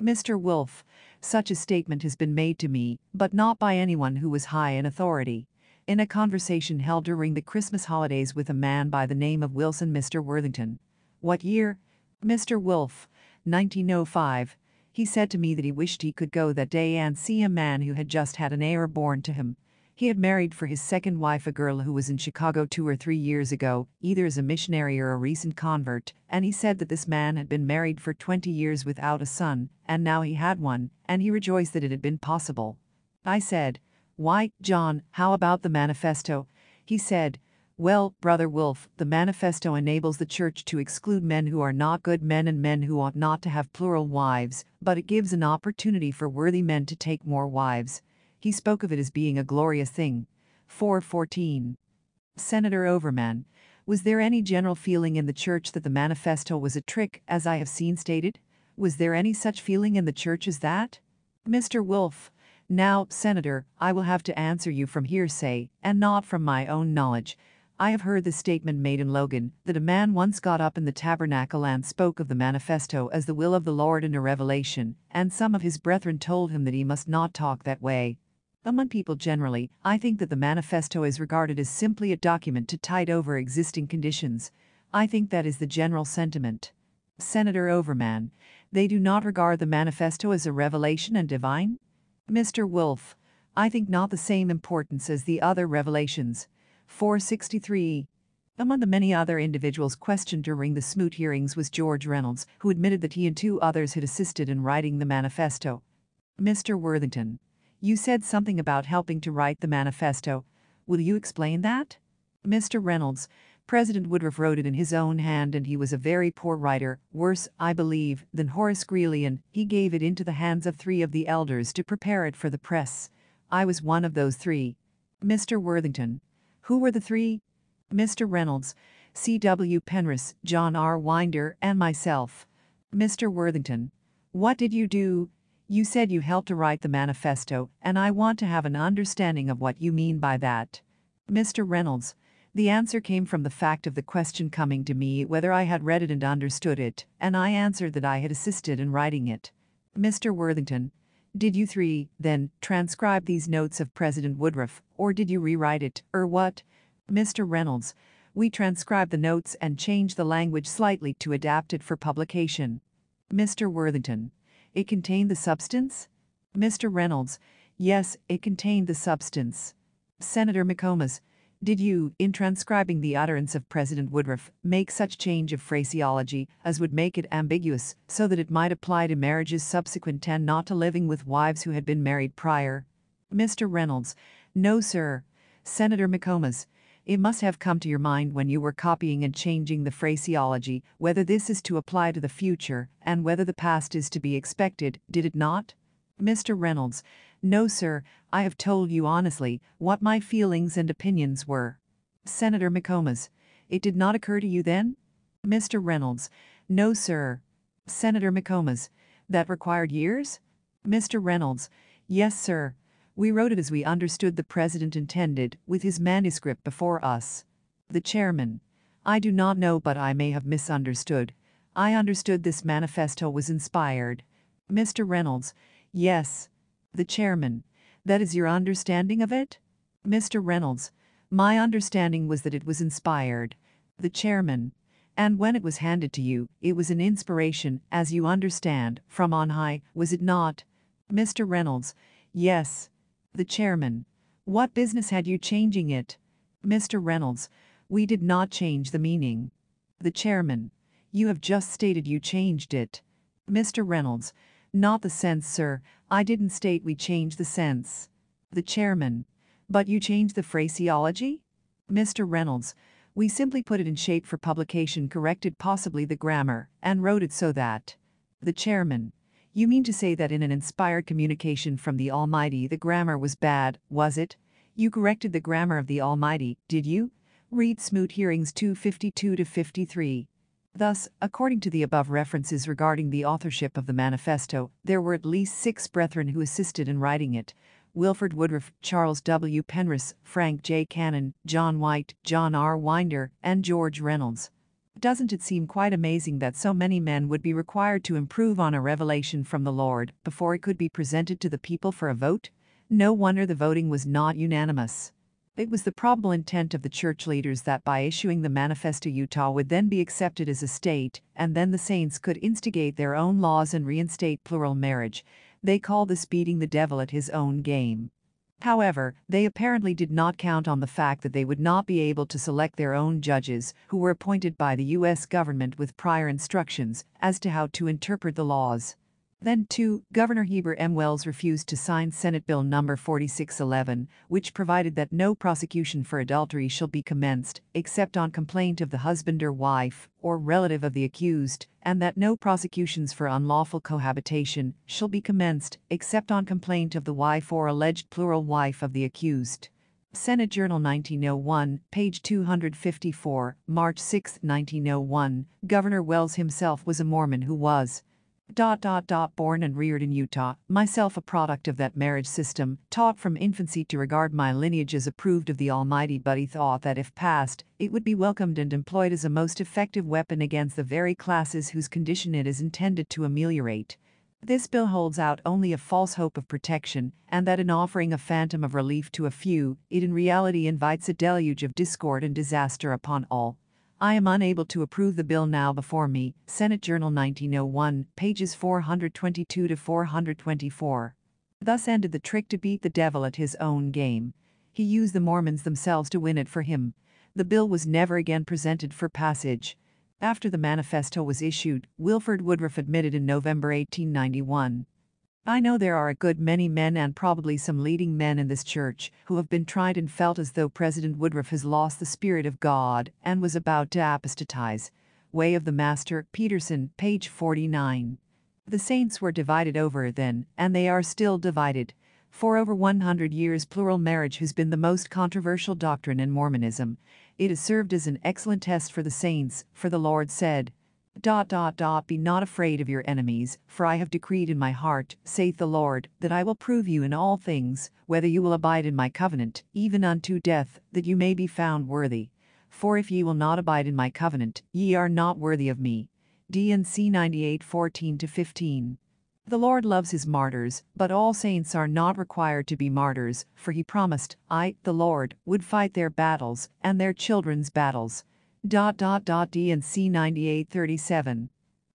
Mr. Wolf. Such a statement has been made to me, but not by anyone who was high in authority. In a conversation held during the Christmas holidays with a man by the name of Wilson, Mr. Worthington. What year? Mr. Wolf. 1905. He said to me that he wished he could go that day and see a man who had just had an heir born to him. He had married for his second wife a girl who was in Chicago 2 or 3 years ago, either as a missionary or a recent convert, and he said that this man had been married for 20 years without a son, and now he had one, and he rejoiced that it had been possible. I said, "Why, John, how about the manifesto?" He said, "Well, Brother Wolf, the manifesto enables the church to exclude men who are not good men and men who ought not to have plural wives, but it gives an opportunity for worthy men to take more wives." He spoke of it as being a glorious thing. 414. Senator Overman. Was there any general feeling in the church that the manifesto was a trick, as I have seen stated? Was there any such feeling in the church as that? Mr. Wolf. Now, Senator, I will have to answer you from hearsay, and not from my own knowledge. I have heard the statement made in Logan that a man once got up in the tabernacle and spoke of the manifesto as the will of the Lord in a revelation, and some of his brethren told him that he must not talk that way. Among people generally, I think that the manifesto is regarded as simply a document to tide over existing conditions. I think that is the general sentiment. Senator Overman. They do not regard the manifesto as a revelation and divine? Mr. Wolf. I think not the same importance as the other revelations. 463. Among the many other individuals questioned during the Smoot hearings was George Reynolds, who admitted that he and 2 others had assisted in writing the manifesto. Mr. Worthington. You said something about helping to write the manifesto. Will you explain that? Mr. Reynolds. President Woodruff wrote it in his own hand, and he was a very poor writer, worse, I believe, than Horace Greeley, and he gave it into the hands of 3 of the elders to prepare it for the press. I was one of those 3. Mr. Worthington. Who were the 3? Mr. Reynolds, C.W. Penrose, John R. Winder, and myself. Mr. Worthington. What did you do? You said you helped to write the manifesto, and I want to have an understanding of what you mean by that. Mr. Reynolds. The answer came from the fact of the question coming to me whether I had read it and understood it, and I answered that I had assisted in writing it. Mr. Worthington. Did you 3, then, transcribe these notes of President Woodruff, or did you rewrite it, or what? Mr. Reynolds. We transcribe the notes and change the language slightly to adapt it for publication. Mr. Worthington: it contained the substance? Mr. Reynolds: yes, it contained the substance. Senator McComas: did you, in transcribing the utterance of President Woodruff, make such change of phraseology as would make it ambiguous so that it might apply to marriages subsequent and not to living with wives who had been married prior? Mr. Reynolds: no, sir. Senator McComas: it must have come to your mind when you were copying and changing the phraseology whether this is to apply to the future and whether the past is to be expected, did it not? Mr. Reynolds: no, sir, I have told you honestly what my feelings and opinions were. Senator McComas: it did not occur to you then? Mr. Reynolds: no, sir. Senator McComas: that required years? Mr. Reynolds: yes, sir. We wrote it as we understood the President intended, with his manuscript before us. The Chairman: I do not know, but I may have misunderstood. I understood this manifesto was inspired. Mr. Reynolds: yes. The Chairman: that is your understanding of it? Mr. Reynolds: my understanding was that it was inspired. The Chairman: and when it was handed to you, it was an inspiration, as you understand, from on high, was it not? Mr. Reynolds: yes. The Chairman: what business had you changing it? Mr. Reynolds: we did not change the meaning. The Chairman: you have just stated you changed it. Mr. Reynolds: not the sense, sir. I didn't state we changed the sense. The Chairman: but you changed the phraseology? Mr. Reynolds: we simply put it in shape for publication, corrected possibly the grammar, and wrote it so that. The Chairman: you mean to say that in an inspired communication from the Almighty the grammar was bad, was it? You corrected the grammar of the Almighty, did you? Read Smoot Hearings 252-53. Thus, according to the above references regarding the authorship of the manifesto, there were at least 6 brethren who assisted in writing it: Wilford Woodruff, Charles W. Penrose, Frank J. Cannon, John White, John R. Winder, and George Reynolds. Doesn't it seem quite amazing that so many men would be required to improve on a revelation from the Lord before it could be presented to the people for a vote? No wonder the voting was not unanimous. It was the probable intent of the church leaders that by issuing the Manifesto Utah would then be accepted as a state, and then the saints could instigate their own laws and reinstate plural marriage. They call this beating the devil at his own game. However, they apparently did not count on the fact that they would not be able to select their own judges, who were appointed by the U.S. government with prior instructions as to how to interpret the laws. Then, too, Governor Heber M. Wells refused to sign Senate Bill No. 4611, which provided that no prosecution for adultery shall be commenced, except on complaint of the husband or wife, or relative of the accused, and that no prosecutions for unlawful cohabitation shall be commenced, except on complaint of the wife or alleged plural wife of the accused. Senate Journal 1901, page 254, March 6, 1901. Governor Wells himself was a Mormon who was born and reared in Utah, myself a product of that marriage system, taught from infancy to regard my lineage as approved of the Almighty, but he thought that if passed, it would be welcomed and employed as a most effective weapon against the very classes whose condition it is intended to ameliorate. This bill holds out only a false hope of protection, and that in offering a phantom of relief to a few, it in reality invites a deluge of discord and disaster upon all. I am unable to approve the bill now before me. Senate Journal 1901, pages 422 to 424. Thus ended the trick to beat the devil at his own game. He used the Mormons themselves to win it for him. The bill was never again presented for passage. After the manifesto was issued, Wilford Woodruff admitted in November 1891, I know there are a good many men and probably some leading men in this church who have been tried and felt as though President Woodruff has lost the Spirit of God and was about to apostatize. Way of the Master, Peterson, page 49. The saints were divided over it then, and they are still divided. For over 100 years plural marriage has been the most controversial doctrine in Mormonism. It has served as an excellent test for the saints, for the Lord said, Be not afraid of your enemies, for I have decreed in my heart, saith the Lord, that I will prove you in all things, whether you will abide in my covenant, even unto death, that you may be found worthy. For if ye will not abide in my covenant, ye are not worthy of me. D&C 98:14-15. The Lord loves his martyrs, but all saints are not required to be martyrs, for he promised, I, the Lord, would fight their battles, and their children's battles. D&C 98:37.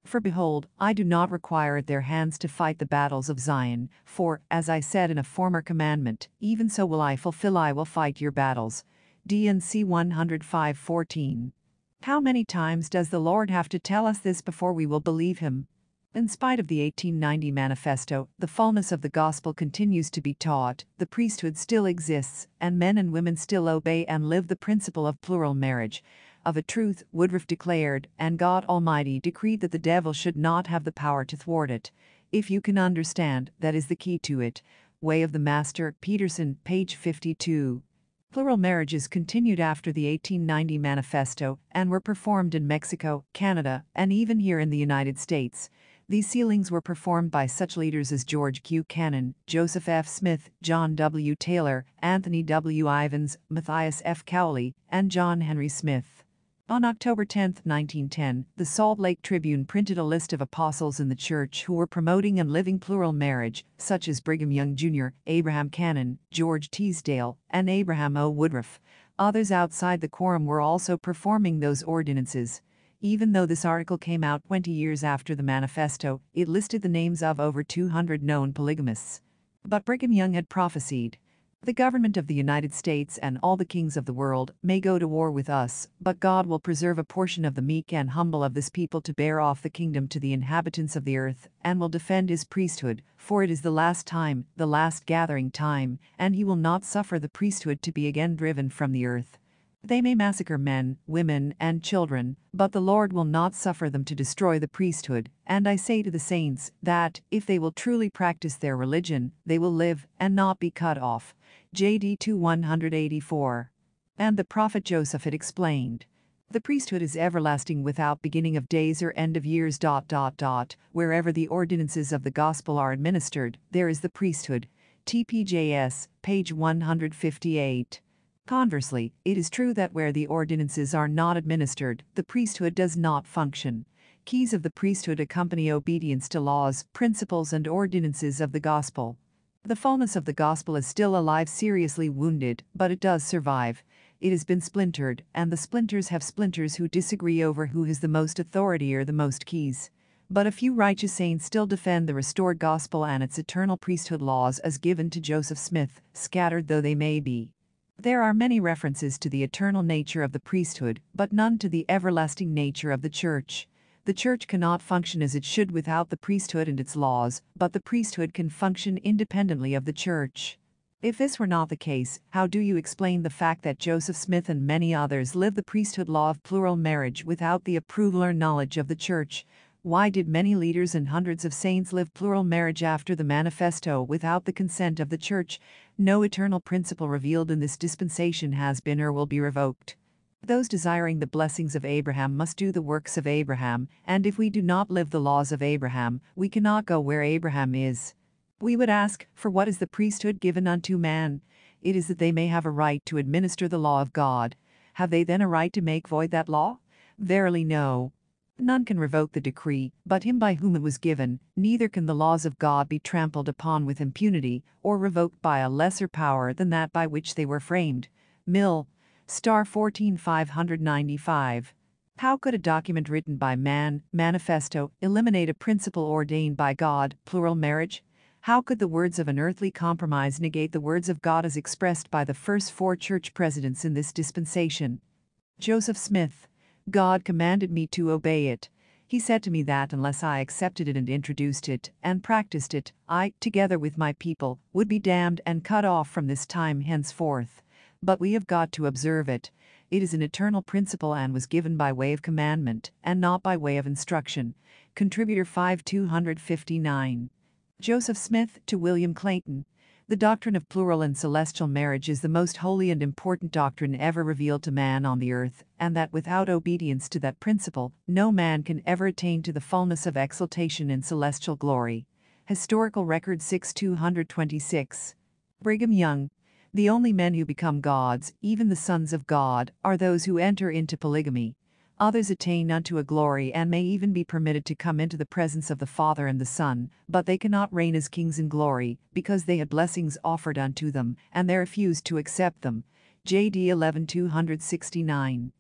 For behold, I do not require at their hands to fight the battles of Zion, for, as I said in a former commandment, even so will I fulfill, I will fight your battles. D&C 105:14. How many times does the Lord have to tell us this before we will believe him? In spite of the 1890 manifesto, the fullness of the gospel continues to be taught, the priesthood still exists, and men and women still obey and live the principle of plural marriage. Of a truth, Woodruff declared, and God Almighty decreed that the devil should not have the power to thwart it. If you can understand, that is the key to it. Way of the Master, Peterson, page 52. Plural marriages continued after the 1890 manifesto and were performed in Mexico, Canada, and even here in the United States. These sealings were performed by such leaders as George Q. Cannon, Joseph F. Smith, John W. Taylor, Anthony W. Ivins, Matthias F. Cowley, and John Henry Smith. On October 10, 1910, the Salt Lake Tribune printed a list of apostles in the church who were promoting and living plural marriage, such as Brigham Young Jr., Abraham Cannon, George Teasdale, and Abraham O. Woodruff. Others outside the quorum were also performing those ordinances. Even though this article came out 20 years after the manifesto, it listed the names of over 200 known polygamists. But Brigham Young had prophesied, the government of the United States and all the kings of the world may go to war with us, but God will preserve a portion of the meek and humble of this people to bear off the kingdom to the inhabitants of the earth, and will defend his priesthood, for it is the last time, the last gathering time, and he will not suffer the priesthood to be again driven from the earth. They may massacre men, women, and children, but the Lord will not suffer them to destroy the priesthood, and I say to the saints that, if they will truly practice their religion, they will live and not be cut off. JD 2:184. And the prophet Joseph had explained, the priesthood is everlasting without beginning of days or end of years. Wherever the ordinances of the gospel are administered, there is the priesthood. TPJS, page 158. Conversely, it is true that where the ordinances are not administered, the priesthood does not function. Keys of the priesthood accompany obedience to laws, principles, and ordinances of the gospel. The fullness of the gospel is still alive, seriously wounded, but it does survive. It has been splintered, and the splinters have splinters who disagree over who has the most authority or the most keys. But a few righteous saints still defend the restored gospel and its eternal priesthood laws as given to Joseph Smith, scattered though they may be. There are many references to the eternal nature of the priesthood, but none to the everlasting nature of the church. The church cannot function as it should without the priesthood and its laws, but the priesthood can function independently of the church. If this were not the case, how do you explain the fact that Joseph Smith and many others lived the priesthood law of plural marriage without the approval or knowledge of the church? Why did many leaders and hundreds of saints live plural marriage after the manifesto without the consent of the church? No eternal principle revealed in this dispensation has been or will be revoked. Those desiring the blessings of Abraham must do the works of Abraham, and if we do not live the laws of Abraham, we cannot go where Abraham is. We would ask, for what is the priesthood given unto man? It is that they may have a right to administer the law of God. Have they then a right to make void that law? Verily no. None can revoke the decree, but him by whom it was given, neither can the laws of God be trampled upon with impunity, or revoked by a lesser power than that by which they were framed. Mill. Star 14595. How could a document written by man, manifesto, eliminate a principle ordained by God, plural marriage? How could the words of an earthly compromise negate the words of God as expressed by the first 4 church presidents in this dispensation? Joseph Smith. God commanded me to obey it. He said to me that unless I accepted it and introduced it and practiced it, I, together with my people, would be damned and cut off from this time henceforth. But we have got to observe it. It is an eternal principle and was given by way of commandment, and not by way of instruction. Contributor 5259. Joseph Smith to William Clayton. The doctrine of plural and celestial marriage is the most holy and important doctrine ever revealed to man on the earth, and that without obedience to that principle, no man can ever attain to the fullness of exaltation in celestial glory. Historical Record 6226. Brigham Young. The only men who become gods, even the sons of God, are those who enter into polygamy. Others attain unto a glory and may even be permitted to come into the presence of the Father and the Son, but they cannot reign as kings in glory, because they had blessings offered unto them, and they refused to accept them. J.D. 11:269.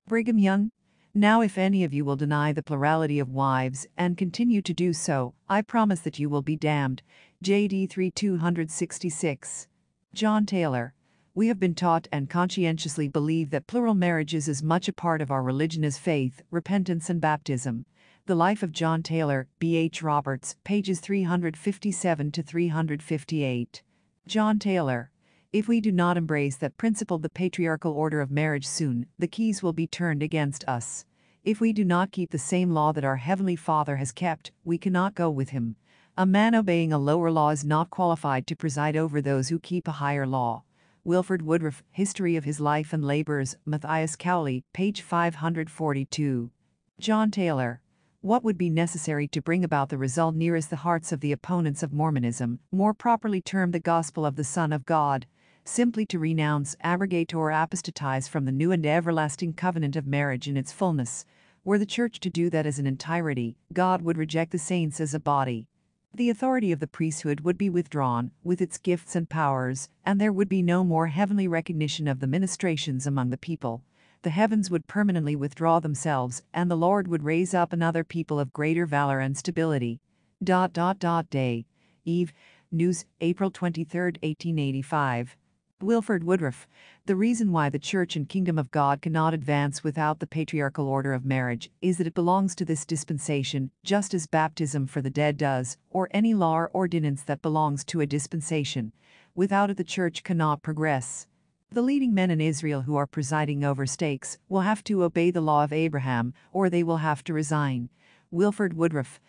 Brigham Young. Now if any of you will deny the plurality of wives and continue to do so, I promise that you will be damned. J.D. 3:266. John Taylor. We have been taught and conscientiously believe that plural marriage is as much a part of our religion as faith, repentance, and baptism. The Life of John Taylor, B.H. Roberts, pages 357 to 358. John Taylor. If we do not embrace that principle, the patriarchal order of marriage, soon the keys will be turned against us. If we do not keep the same law that our Heavenly Father has kept, we cannot go with Him. A man obeying a lower law is not qualified to preside over those who keep a higher law. Wilford Woodruff, History of His Life and Labors, Matthias Cowley, page 542. John Taylor. What would be necessary to bring about the result nearest the hearts of the opponents of Mormonism, more properly termed the gospel of the Son of God? Simply to renounce, abrogate, or apostatize from the new and everlasting covenant of marriage in its fullness. Were the Church to do that as an entirety, God would reject the saints as a body. The authority of the priesthood would be withdrawn, with its gifts and powers, and there would be no more heavenly recognition of the ministrations among the people. The heavens would permanently withdraw themselves, and the Lord would raise up another people of greater valor and stability. Day. Eve. News, April 23, 1885. Wilford Woodruff. The reason why the Church and Kingdom of God cannot advance without the patriarchal order of marriage is that it belongs to this dispensation, just as baptism for the dead does, or any law or ordinance that belongs to a dispensation. Without it, the Church cannot progress. The leading men in Israel who are presiding over stakes will have to obey the law of Abraham, or they will have to resign. Wilford Woodruff.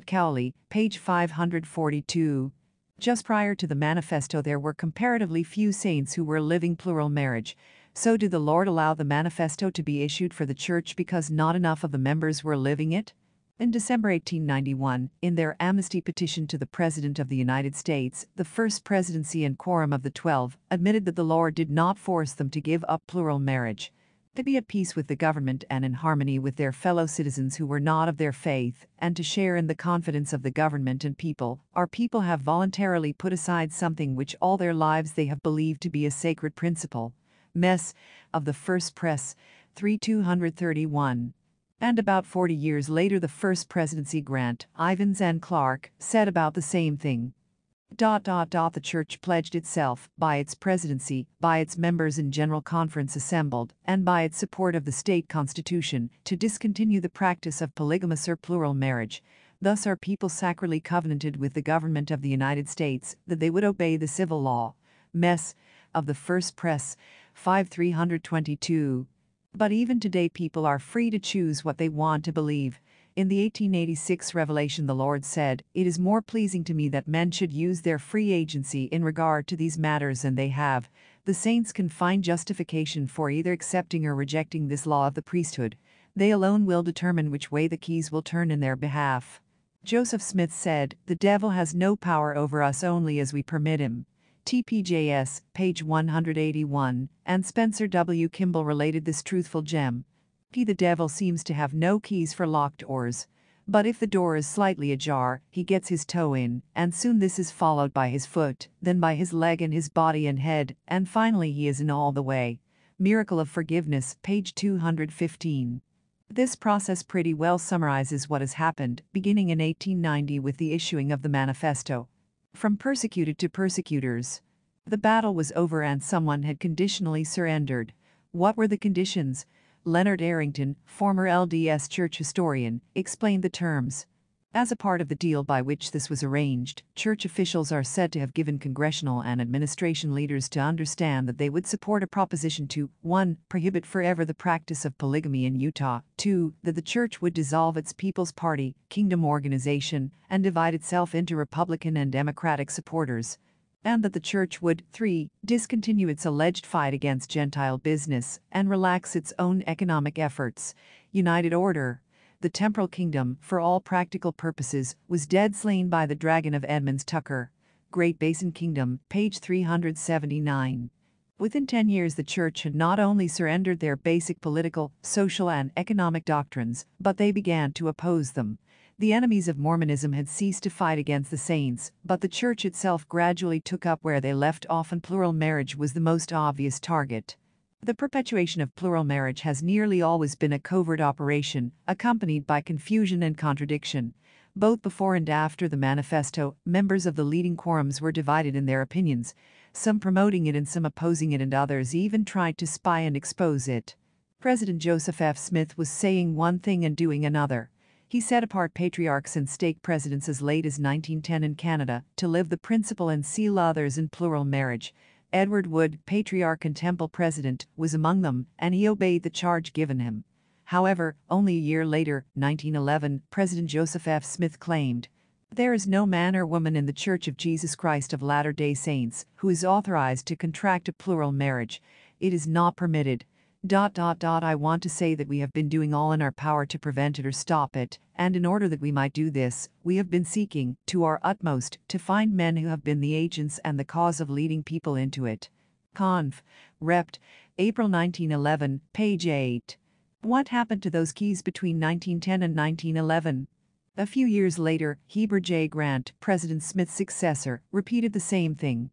Cowley, page 542. Just prior to the manifesto, there were comparatively few saints who were living plural marriage. So did the Lord allow the manifesto to be issued for the Church because not enough of the members were living it? In December 1891, in their amnesty petition to the President of the United States, the First Presidency and Quorum of the 12 admitted that the Lord did not force them to give up plural marriage. To be at peace with the government and in harmony with their fellow citizens who were not of their faith, and to share in the confidence of the government and people, our people have voluntarily put aside something which all their lives they have believed to be a sacred principle. Mess. Of the First Press, 3:231. And about 40 years later, the First Presidency, Grant, Ivins and Clark, said about the same thing. The Church pledged itself, by its presidency, by its members in General Conference assembled, and by its support of the state constitution, to discontinue the practice of polygamous or plural marriage. Thus our people sacrally covenanted with the government of the United States that they would obey the civil law. Mess. Of the First Press, 5:322. But even today people are free to choose what they want to believe. In the 1886 Revelation, the Lord said, "It is more pleasing to me that men should use their free agency in regard to these matters than they have." The saints can find justification for either accepting or rejecting this law of the priesthood. They alone will determine which way the keys will turn in their behalf. Joseph Smith said, "The devil has no power over us only as we permit him." TPJS, page 181, and Spencer W. Kimball related this truthful gem. The devil seems to have no keys for locked doors. But if the door is slightly ajar, he gets his toe in, and soon this is followed by his foot, then by his leg and his body and head, and finally he is in all the way. Miracle of Forgiveness, page 215. This process pretty well summarizes what has happened, beginning in 1890 with the issuing of the manifesto. From persecuted to persecutors. The battle was over and someone had conditionally surrendered. What were the conditions? Leonard Arrington, former LDS Church historian, explained the terms. As a part of the deal by which this was arranged, church officials are said to have given congressional and administration leaders to understand that they would support a proposition to 1. Prohibit forever the practice of polygamy in Utah, 2. That the church would dissolve its People's Party, Kingdom organization, and divide itself into Republican and Democratic supporters, and that the church would 3. Discontinue its alleged fight against Gentile business and relax its own economic efforts. United Order. The temporal kingdom, for all practical purposes, was dead slain by the dragon of Edmunds Tucker. Great Basin Kingdom, page 379. Within 10 years, the church had not only surrendered their basic political, social, and economic doctrines, but they began to oppose them. The enemies of Mormonism had ceased to fight against the saints, but the church itself gradually took up where they left off, and plural marriage was the most obvious target. The perpetuation of plural marriage has nearly always been a covert operation, accompanied by confusion and contradiction. Both before and after the manifesto, members of the leading quorums were divided in their opinions, some promoting it and some opposing it, and others even tried to spy and expose it. President Joseph F. Smith was saying one thing and doing another. He set apart patriarchs and stake presidents as late as 1910 in Canada to live the principle and seal others in plural marriage. Edward Wood, patriarch and temple president, was among them, and he obeyed the charge given him. However, only a year later, 1911, President Joseph F. Smith claimed, "There is no man or woman in the Church of Jesus Christ of Latter-day Saints who is authorized to contract a plural marriage. It is not permitted. I want to say that we have been doing all in our power to prevent it or stop it, and in order that we might do this, we have been seeking, to our utmost, to find men who have been the agents and the cause of leading people into it." Conv. Rept. April 1911, page 8. What happened to those keys between 1910 and 1911? A few years later, Heber J. Grant, President Smith's successor, repeated the same thing.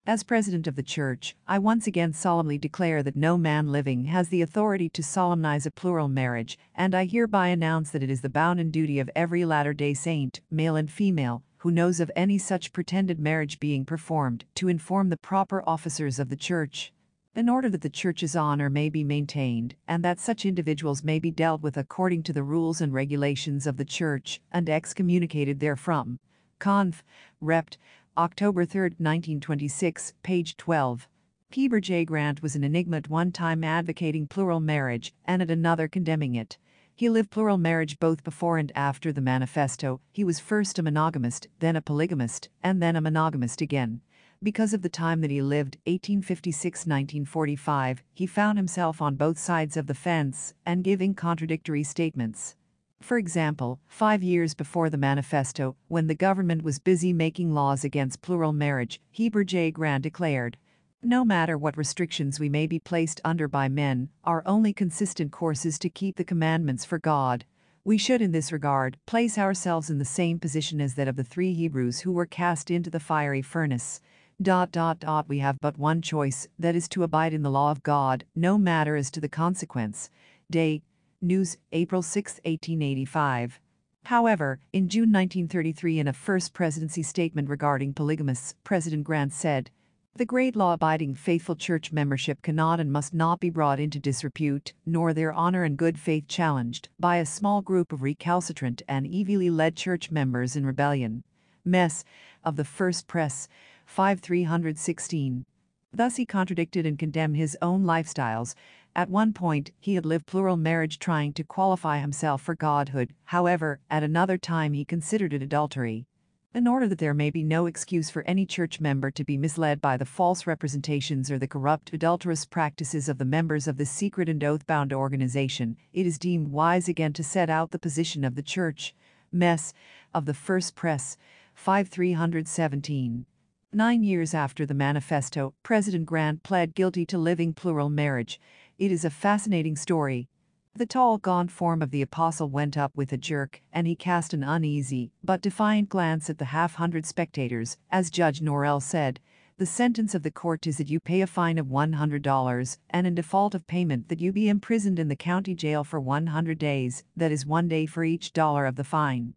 "As President of the Church, I once again solemnly declare that no man living has the authority to solemnize a plural marriage, and I hereby announce that it is the bounden duty of every Latter-day Saint, male and female, who knows of any such pretended marriage being performed, to inform the proper officers of the Church, in order that the Church's honor may be maintained, and that such individuals may be dealt with according to the rules and regulations of the Church, and excommunicated therefrom." Conv. Rept. October 3, 1926, page 12. Heber J. Grant was an enigma, at one time advocating plural marriage, and at another condemning it. He lived plural marriage both before and after the manifesto. He was first a monogamist, then a polygamist, and then a monogamist again. Because of the time that he lived, 1856–1945, he found himself on both sides of the fence and giving contradictory statements. For example, 5 years before the manifesto, when the government was busy making laws against plural marriage, Heber J. Grant declared, "No matter what restrictions we may be placed under by men, our only consistent course is to keep the commandments for God. We should in this regard place ourselves in the same position as that of the 3 Hebrews who were cast into the fiery furnace. We have but one choice, that is to abide in the law of God, no matter as to the consequence." Day. News, April 6, 1885. However, in June 1933, in a first presidency statement regarding polygamists, President Grant said, "The great law-abiding faithful church membership cannot and must not be brought into disrepute, nor their honor and good faith challenged, by a small group of recalcitrant and evilly led church members in rebellion." Mess. Of the First Press, 5/316. Thus he contradicted and condemned his own lifestyles. At one point, he had lived plural marriage trying to qualify himself for godhood. However, at another time he considered it adultery. In order that there may be no excuse for any church member to be misled by the false representations or the corrupt, adulterous practices of the members of this secret and oath-bound organization, it is deemed wise again to set out the position of the Church. Mess. Of the First Press, 5/317. 9 years after the manifesto, President Grant pled guilty to living plural marriage. It is a fascinating story. The tall, gaunt form of the apostle went up with a jerk, and he cast an uneasy but defiant glance at the half-hundred spectators. As Judge Norrell said, "The sentence of the court is that you pay a fine of $100, and in default of payment that you be imprisoned in the county jail for 100 days, that is 1 day for each dollar of the fine."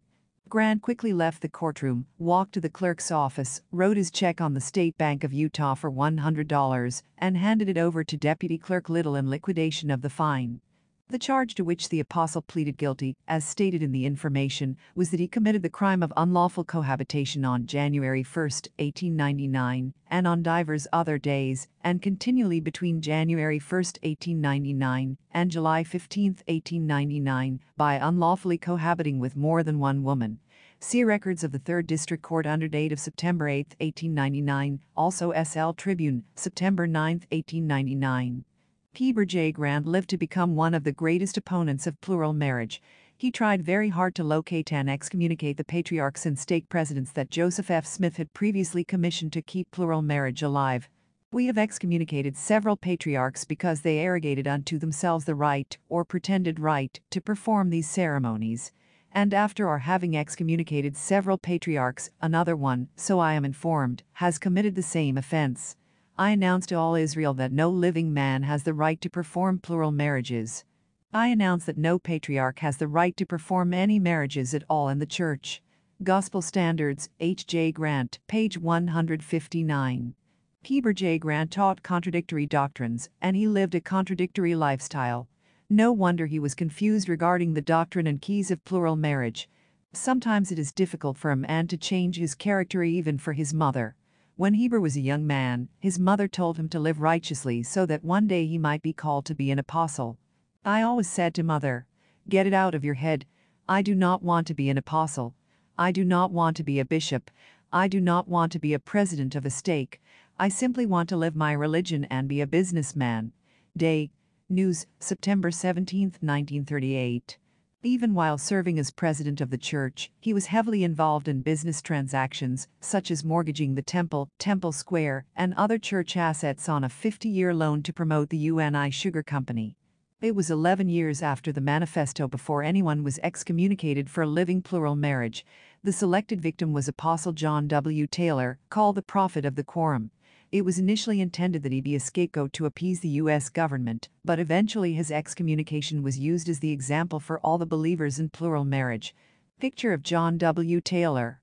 Grant quickly left the courtroom, walked to the clerk's office, wrote his check on the State Bank of Utah for $100, and handed it over to Deputy Clerk Little in liquidation of the fine. The charge to which the apostle pleaded guilty, as stated in the information, was that he committed the crime of unlawful cohabitation on January 1, 1899, and on divers other days, and continually between January 1, 1899, and July 15, 1899, by unlawfully cohabiting with more than one woman. See records of the 3rd District Court under date of September 8, 1899, also SL Tribune, September 9, 1899. Heber J. Grant lived to become one of the greatest opponents of plural marriage. He tried very hard to locate and excommunicate the patriarchs and stake presidents that Joseph F. Smith had previously commissioned to keep plural marriage alive. We have excommunicated several patriarchs because they arrogated unto themselves the right, or pretended right, to perform these ceremonies. And after our having excommunicated several patriarchs, another one, so I am informed, has committed the same offense. I announce to all Israel that no living man has the right to perform plural marriages. I announce that no patriarch has the right to perform any marriages at all in the Church. Gospel Standards, H. J. Grant, page 159. Heber J. Grant taught contradictory doctrines, and he lived a contradictory lifestyle. No wonder he was confused regarding the doctrine and keys of plural marriage. Sometimes it is difficult for a man to change his character even for his mother. When Heber was a young man, his mother told him to live righteously so that one day he might be called to be an apostle. I always said to mother, "Get it out of your head. I do not want to be an apostle. I do not want to be a bishop. I do not want to be a president of a stake. I simply want to live my religion and be a businessman." Day, News, September 17, 1938. Even while serving as president of the church, he was heavily involved in business transactions, such as mortgaging the temple, Temple Square, and other church assets on a 50-year loan to promote the UNI Sugar Company. It was 11 years after the manifesto before anyone was excommunicated for living plural marriage. The selected victim was Apostle John W. Taylor, called the Prophet of the Quorum. It was initially intended that he be a scapegoat to appease the U.S. government, but eventually his excommunication was used as the example for all the believers in plural marriage. Picture of John W. Taylor.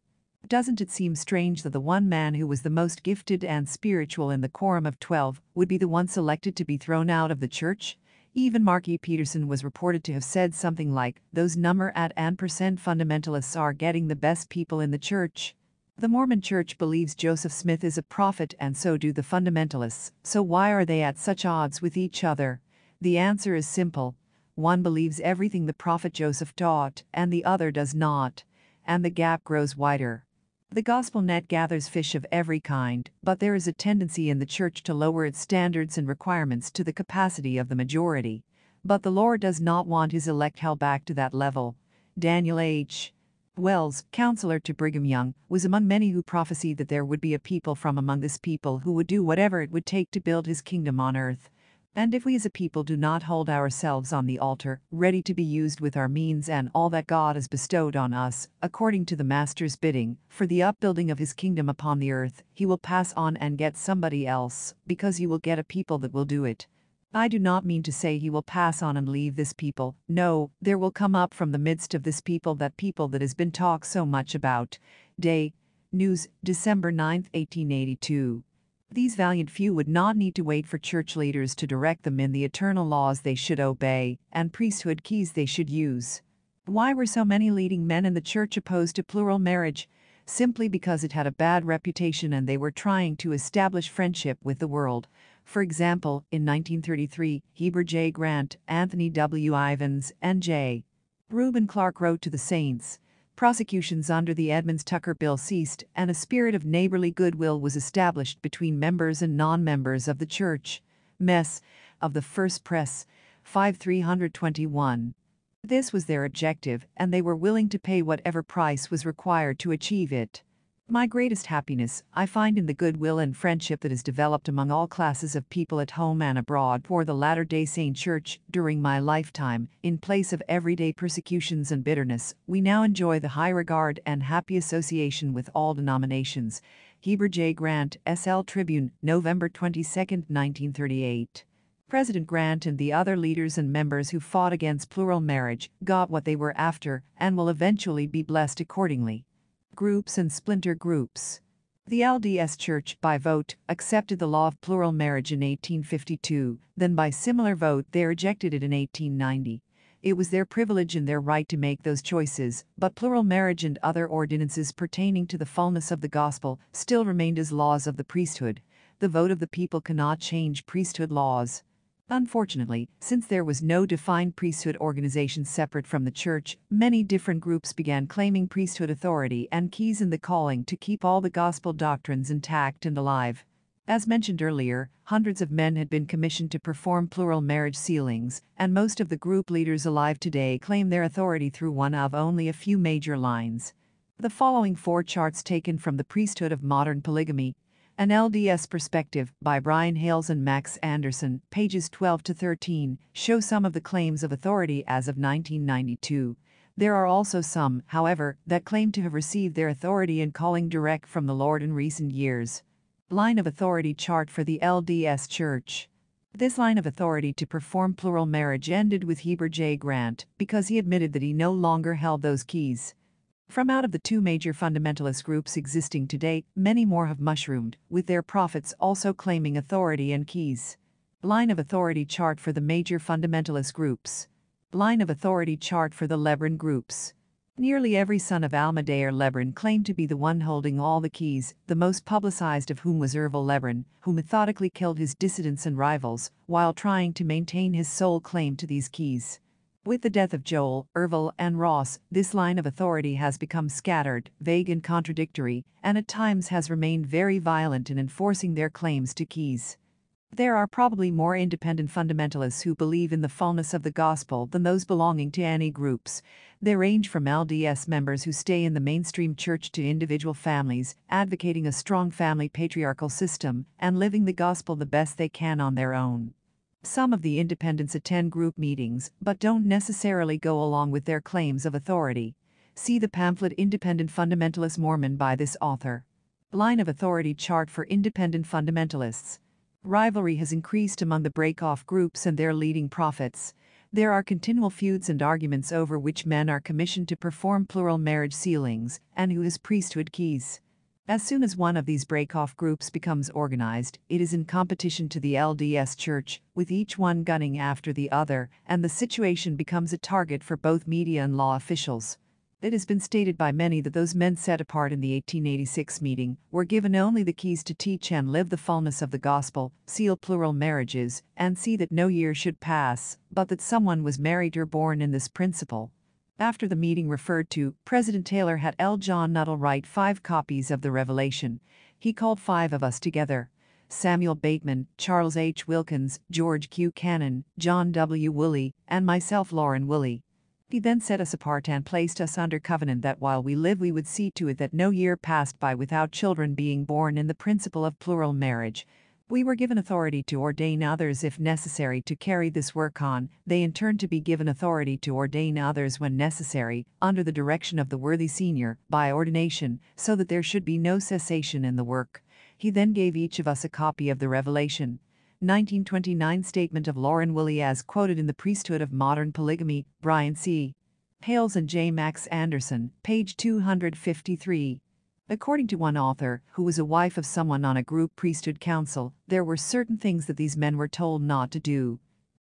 Doesn't it seem strange that the one man who was the most gifted and spiritual in the Quorum of 12 would be the one selected to be thrown out of the church? Even Mark E. Peterson was reported to have said something like, "Those number at and percent fundamentalists are getting the best people in the church." The Mormon Church believes Joseph Smith is a prophet, and so do the fundamentalists, so why are they at such odds with each other? The answer is simple. One believes everything the prophet Joseph taught, and the other does not, and the gap grows wider. The gospel net gathers fish of every kind, but there is a tendency in the church to lower its standards and requirements to the capacity of the majority. But the Lord does not want his elect held back to that level. Daniel H. Wells, counselor to Brigham Young, was among many who prophesied that there would be a people from among this people who would do whatever it would take to build his kingdom on earth. And if we as a people do not hold ourselves on the altar, ready to be used with our means and all that God has bestowed on us, according to the Master's bidding, for the upbuilding of his kingdom upon the earth, he will pass on and get somebody else, because he will get a people that will do it. I do not mean to say he will pass on and leave this people. No, there will come up from the midst of this people that has been talked so much about. Day, News, December 9, 1882. These valiant few would not need to wait for church leaders to direct them in the eternal laws they should obey, and priesthood keys they should use. Why were so many leading men in the church opposed to plural marriage? Simply because it had a bad reputation and they were trying to establish friendship with the world. For example, in 1933, Heber J. Grant, Anthony W. Ivins, and J. Reuben Clark wrote to the saints. Prosecutions under the Edmunds-Tucker Bill ceased, and a spirit of neighborly goodwill was established between members and non-members of the church. Mess. Of the First Press. 5321. This was their objective, and they were willing to pay whatever price was required to achieve it. My greatest happiness, I find in the goodwill and friendship that is developed among all classes of people at home and abroad for the Latter-day Saint Church during my lifetime. In place of everyday persecutions and bitterness, we now enjoy the high regard and happy association with all denominations. Heber J. Grant, S.L. Tribune, November 22, 1938. President Grant and the other leaders and members who fought against plural marriage got what they were after and will eventually be blessed accordingly. Groups and splinter groups. The LDS Church, by vote, accepted the law of plural marriage in 1852, then by similar vote they rejected it in 1890. It was their privilege and their right to make those choices, but plural marriage and other ordinances pertaining to the fullness of the gospel still remained as laws of the priesthood. The vote of the people cannot change priesthood laws. Unfortunately, since there was no defined priesthood organization separate from the church, many different groups began claiming priesthood authority and keys in the calling to keep all the gospel doctrines intact and alive. As mentioned earlier, hundreds of men had been commissioned to perform plural marriage sealings, and most of the group leaders alive today claim their authority through one of only a few major lines. The following 4 charts taken from the Priesthood of Modern Polygamy. An LDS Perspective by Brian Hales and Max Anderson, pages 12 to 13, show some of the claims of authority as of 1992. There are also some, however, that claim to have received their authority and calling direct from the Lord in recent years. Line of authority chart for the LDS Church. This line of authority to perform plural marriage ended with Heber J. Grant because he admitted that he no longer held those keys. From out of the two major fundamentalist groups existing today, many more have mushroomed, with their prophets also claiming authority and keys. Line of authority chart for the major fundamentalist groups. Line of authority chart for the Lebron groups. Nearly every son of Almadeir Lebron claimed to be the one holding all the keys, the most publicized of whom was Ervil Lebron, who methodically killed his dissidents and rivals, while trying to maintain his sole claim to these keys. With the death of Joel, Ervil, and Ross, this line of authority has become scattered, vague and contradictory, and at times has remained very violent in enforcing their claims to keys. There are probably more independent fundamentalists who believe in the fullness of the gospel than those belonging to any groups. They range from LDS members who stay in the mainstream church to individual families, advocating a strong family patriarchal system and living the gospel the best they can on their own. Some of the independents attend group meetings, but don't necessarily go along with their claims of authority. See the pamphlet Independent Fundamentalist Mormon by this author. Line of authority chart for independent fundamentalists. Rivalry has increased among the break-off groups and their leading prophets. There are continual feuds and arguments over which men are commissioned to perform plural marriage sealings and who has priesthood keys. As soon as one of these break-off groups becomes organized, it is in competition to the LDS Church, with each one gunning after the other, and the situation becomes a target for both media and law officials. It has been stated by many that those men set apart in the 1886 meeting were given only the keys to teach and live the fullness of the gospel, seal plural marriages, and see that no year should pass, but that someone was married or born in this principle. After the meeting referred to, President Taylor had L. John Nuttall write 5 copies of the Revelation. He called 5 of us together: Samuel Bateman, Charles H. Wilkins, George Q. Cannon, John W. Woolley, and myself, Lauren Woolley. He then set us apart and placed us under covenant that while we live we would see to it that no year passed by without children being born in the principle of plural marriage. We were given authority to ordain others if necessary to carry this work on, they in turn to be given authority to ordain others when necessary, under the direction of the worthy senior, by ordination, so that there should be no cessation in the work. He then gave each of us a copy of the Revelation. 1929 statement of Lauren Woolley as quoted in the Priesthood of Modern Polygamy, Brian C. Hales and J. Max Anderson, page 253. According to one author, who was a wife of someone on a group priesthood council, there were certain things that these men were told not to do.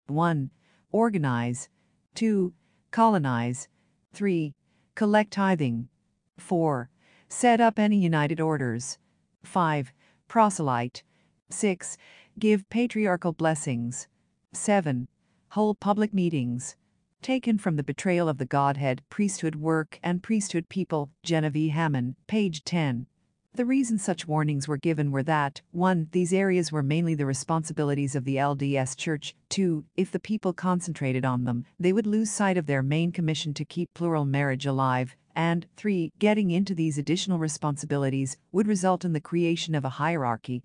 1. Organize. 2. Colonize. 3. Collect tithing. 4. Set up any united orders. 5. Proselyte. 6. Give patriarchal blessings. 7. Hold public meetings. Taken from The Betrayal of the Godhead, Priesthood Work and Priesthood People, Genevieve Hammond, page 10. The reason such warnings were given were that, 1. These areas were mainly the responsibilities of the LDS Church, 2. If the people concentrated on them, they would lose sight of their main commission to keep plural marriage alive, and 3. Getting into these additional responsibilities would result in the creation of a hierarchy.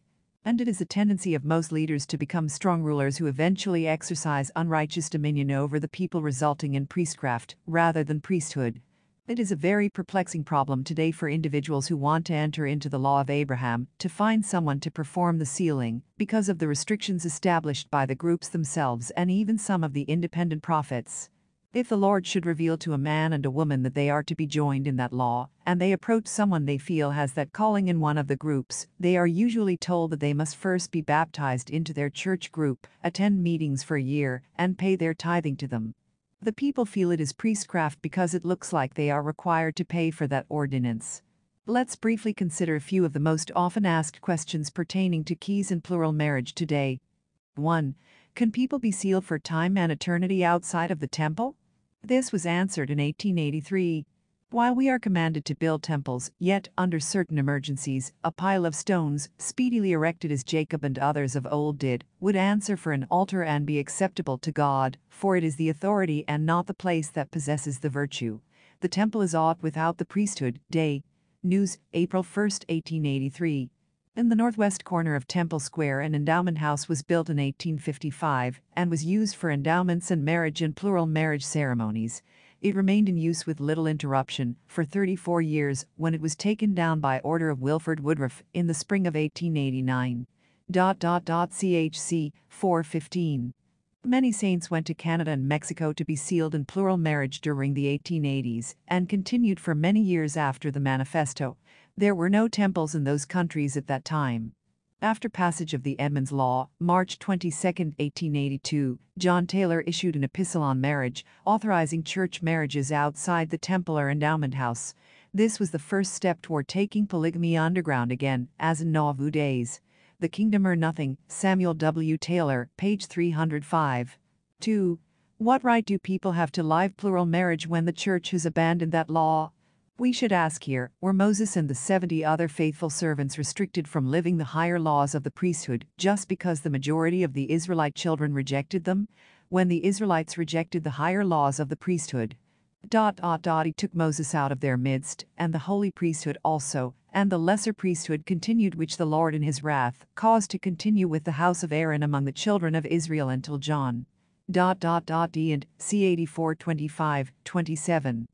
And it is a tendency of most leaders to become strong rulers who eventually exercise unrighteous dominion over the people, resulting in priestcraft rather than priesthood. It is a very perplexing problem today for individuals who want to enter into the law of Abraham to find someone to perform the sealing, because of the restrictions established by the groups themselves and even some of the independent prophets. If the Lord should reveal to a man and a woman that they are to be joined in that law, and they approach someone they feel has that calling in one of the groups, they are usually told that they must first be baptized into their church group, attend meetings for a year, and pay their tithing to them. The people feel it is priestcraft because it looks like they are required to pay for that ordinance. Let's briefly consider a few of the most often asked questions pertaining to keys in plural marriage today. 1. Can people be sealed for time and eternity outside of the temple? This was answered in 1883. While we are commanded to build temples, yet, under certain emergencies, a pile of stones, speedily erected as Jacob and others of old did, would answer for an altar and be acceptable to God, for it is the authority and not the place that possesses the virtue. The temple is aught without the priesthood. Day. News, April 1, 1883. In the northwest corner of Temple Square, an endowment house was built in 1855 and was used for endowments and marriage and plural marriage ceremonies. It remained in use with little interruption for 34 years when it was taken down by order of Wilford Woodruff in the spring of 1889. CHC 415. Many saints went to Canada and Mexico to be sealed in plural marriage during the 1880s and continued for many years after the Manifesto. There were no temples in those countries at that time. After passage of the Edmunds Law, March 22, 1882, John Taylor issued an epistle on marriage, authorizing church marriages outside the temple or endowment house. This was the first step toward taking polygamy underground again, as in Nauvoo days. The Kingdom or Nothing, Samuel W. Taylor, page 305. 2. What right do people have to live plural marriage when the church has abandoned that law? We should ask here, were Moses and the 70 other faithful servants restricted from living the higher laws of the priesthood just because the majority of the Israelite children rejected them? When the Israelites rejected the higher laws of the priesthood, He took Moses out of their midst, and the holy priesthood also, and the lesser priesthood continued, which the Lord in his wrath caused to continue with the house of Aaron among the children of Israel until John. D and C 84:25-27.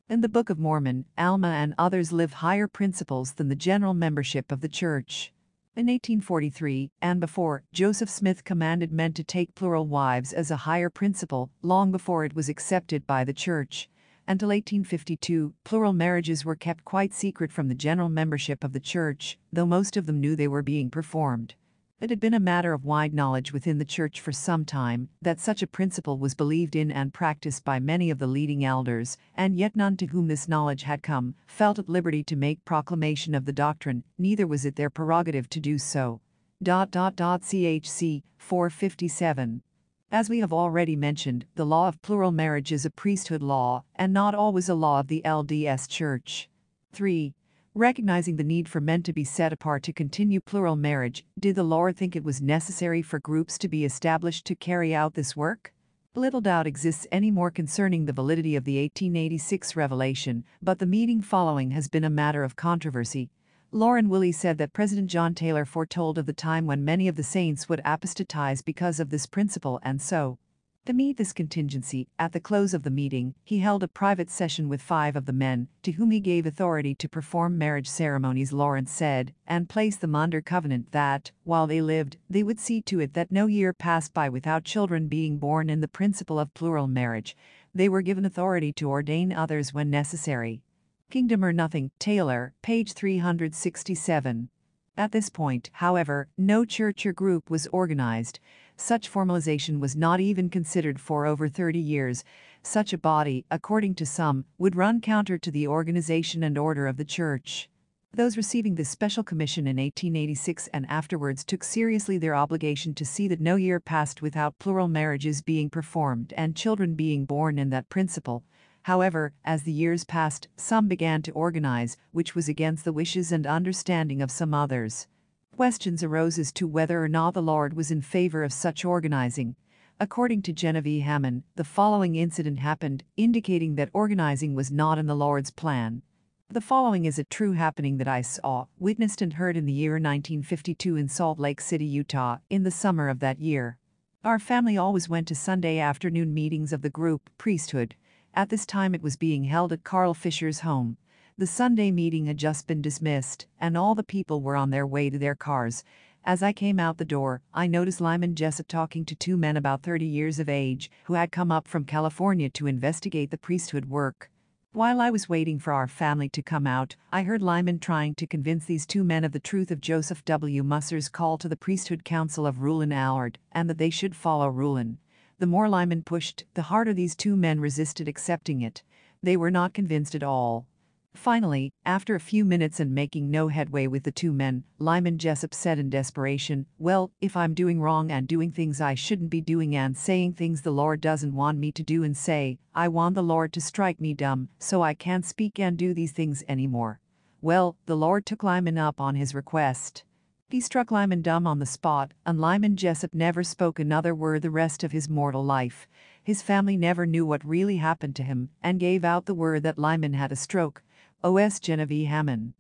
In the Book of Mormon, Alma and others live higher principles than the general membership of the church. In 1843, and before, Joseph Smith commanded men to take plural wives as a higher principle, long before it was accepted by the church. Until 1852, plural marriages were kept quite secret from the general membership of the church, though most of them knew they were being performed. It had been a matter of wide knowledge within the church for some time that such a principle was believed in and practiced by many of the leading elders, and yet none to whom this knowledge had come felt at liberty to make proclamation of the doctrine, neither was it their prerogative to do so. CHC 457. As we have already mentioned, the law of plural marriage is a priesthood law, and not always a law of the LDS Church. 3. Recognizing the need for men to be set apart to continue plural marriage, did the Lord think it was necessary for groups to be established to carry out this work? Little doubt exists any more concerning the validity of the 1886 revelation, but the meeting following has been a matter of controversy. Lauren Willey said that President John Taylor foretold of the time when many of the saints would apostatize because of this principle, and so, to meet this contingency, at the close of the meeting, he held a private session with 5 of the men, to whom he gave authority to perform marriage ceremonies, Lawrence said, and placed them under covenant that, while they lived, they would see to it that no year passed by without children being born in the principle of plural marriage. They were given authority to ordain others when necessary. Kingdom or Nothing, Taylor, page 367. At this point, however, no church or group was organized. Such formalization was not even considered for over 30 years. Such a body, according to some, would run counter to the organization and order of the church. Those receiving this special commission in 1886 and afterwards took seriously their obligation to see that no year passed without plural marriages being performed and children being born in that principle. However, as the years passed, some began to organize, which was against the wishes and understanding of some others. Questions arose as to whether or not the Lord was in favor of such organizing. According to Genevieve Hammond, the following incident happened, indicating that organizing was not in the Lord's plan. The following is a true happening that I saw, witnessed and heard in the year 1952 in Salt Lake City, Utah, in the summer of that year. Our family always went to Sunday afternoon meetings of the group Priesthood. At this time it was being held at Carl Fisher's home. The Sunday meeting had just been dismissed, and all the people were on their way to their cars. As I came out the door, I noticed Lyman Jessup talking to 2 men about 30 years of age, who had come up from California to investigate the priesthood work. While I was waiting for our family to come out, I heard Lyman trying to convince these 2 men of the truth of Joseph W. Musser's call to the Priesthood Council of Rulin Allard, and that they should follow Rulin. The more Lyman pushed, the harder these 2 men resisted accepting it. They were not convinced at all. Finally, after a few minutes and making no headway with the 2 men, Lyman Jessup said in desperation, "Well, if I'm doing wrong and doing things I shouldn't be doing and saying things the Lord doesn't want me to do and say, I want the Lord to strike me dumb so I can't speak and do these things anymore." Well, the Lord took Lyman up on his request. He struck Lyman dumb on the spot, and Lyman Jessup never spoke another word the rest of his mortal life. His family never knew what really happened to him and gave out the word that Lyman had a stroke. O.S. Genevieve Hammond.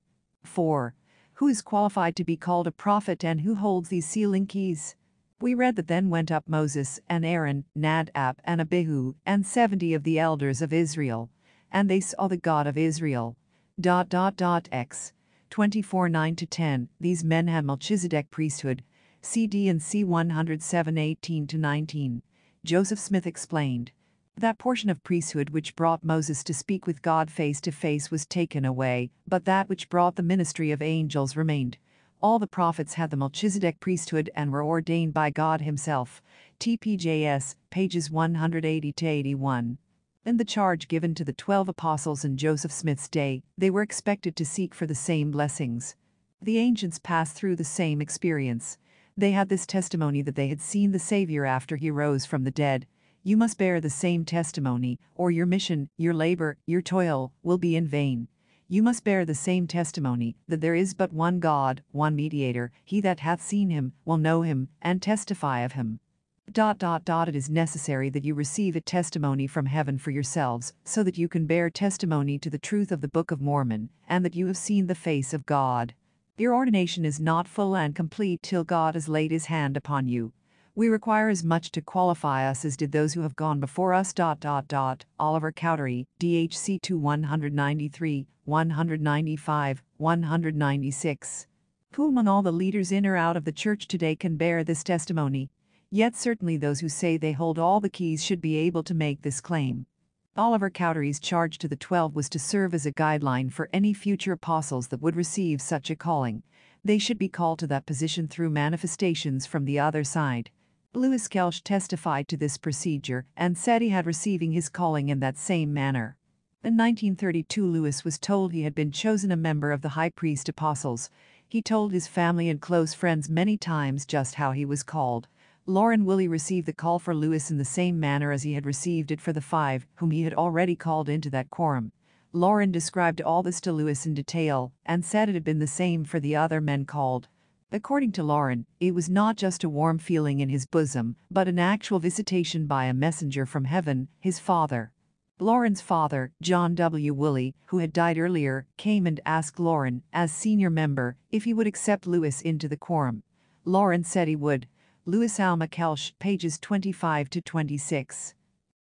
4. Who is qualified to be called a prophet and who holds these sealing keys? We read that then went up Moses and Aaron, Nadab and Abihu, and 70 of the elders of Israel, and they saw the God of Israel. X 24:9-10. These men had Melchizedek priesthood. CD and C 107:18-19. Joseph Smith explained. That portion of priesthood which brought Moses to speak with God face to face was taken away, but that which brought the ministry of angels remained. All the prophets had the Melchizedek priesthood and were ordained by God himself. TPJS, pages 180-81. In the charge given to the 12 apostles in Joseph Smith's day, they were expected to seek for the same blessings. The ancients passed through the same experience. They had this testimony that they had seen the Savior after he rose from the dead. You must bear the same testimony, or your mission, your labor, your toil, will be in vain. You must bear the same testimony, that there is but one God, one mediator, he that hath seen him, will know him, and testify of him. It is necessary that you receive a testimony from heaven for yourselves, so that you can bear testimony to the truth of the Book of Mormon, and that you have seen the face of God. Your ordination is not full and complete till God has laid his hand upon you. We require as much to qualify us as did those who have gone before us. Oliver Cowdery, DHC 2 193, 195, 196. Who among all the leaders in or out of the church today can bear this testimony? Yet certainly those who say they hold all the keys should be able to make this claim. Oliver Cowdery's charge to the 12 was to serve as a guideline for any future apostles that would receive such a calling. They should be called to that position through manifestations from the other side. Lewis Kelch testified to this procedure and said he had receiving his calling in that same manner. In 1932, Lewis was told he had been chosen a member of the high priest apostles. He told his family and close friends many times just how he was called. Loren Willie received the call for Lewis in the same manner as he had received it for the 5 whom he had already called into that quorum. Loren described all this to Lewis in detail and said it had been the same for the other men called. According to Loren, it was not just a warm feeling in his bosom, but an actual visitation by a messenger from heaven, his father. Loren's father, John W. Woolley, who had died earlier, came and asked Loren, as senior member, if he would accept Lewis into the quorum. Loren said he would. Lewis Alma Kelch, pages 25-26.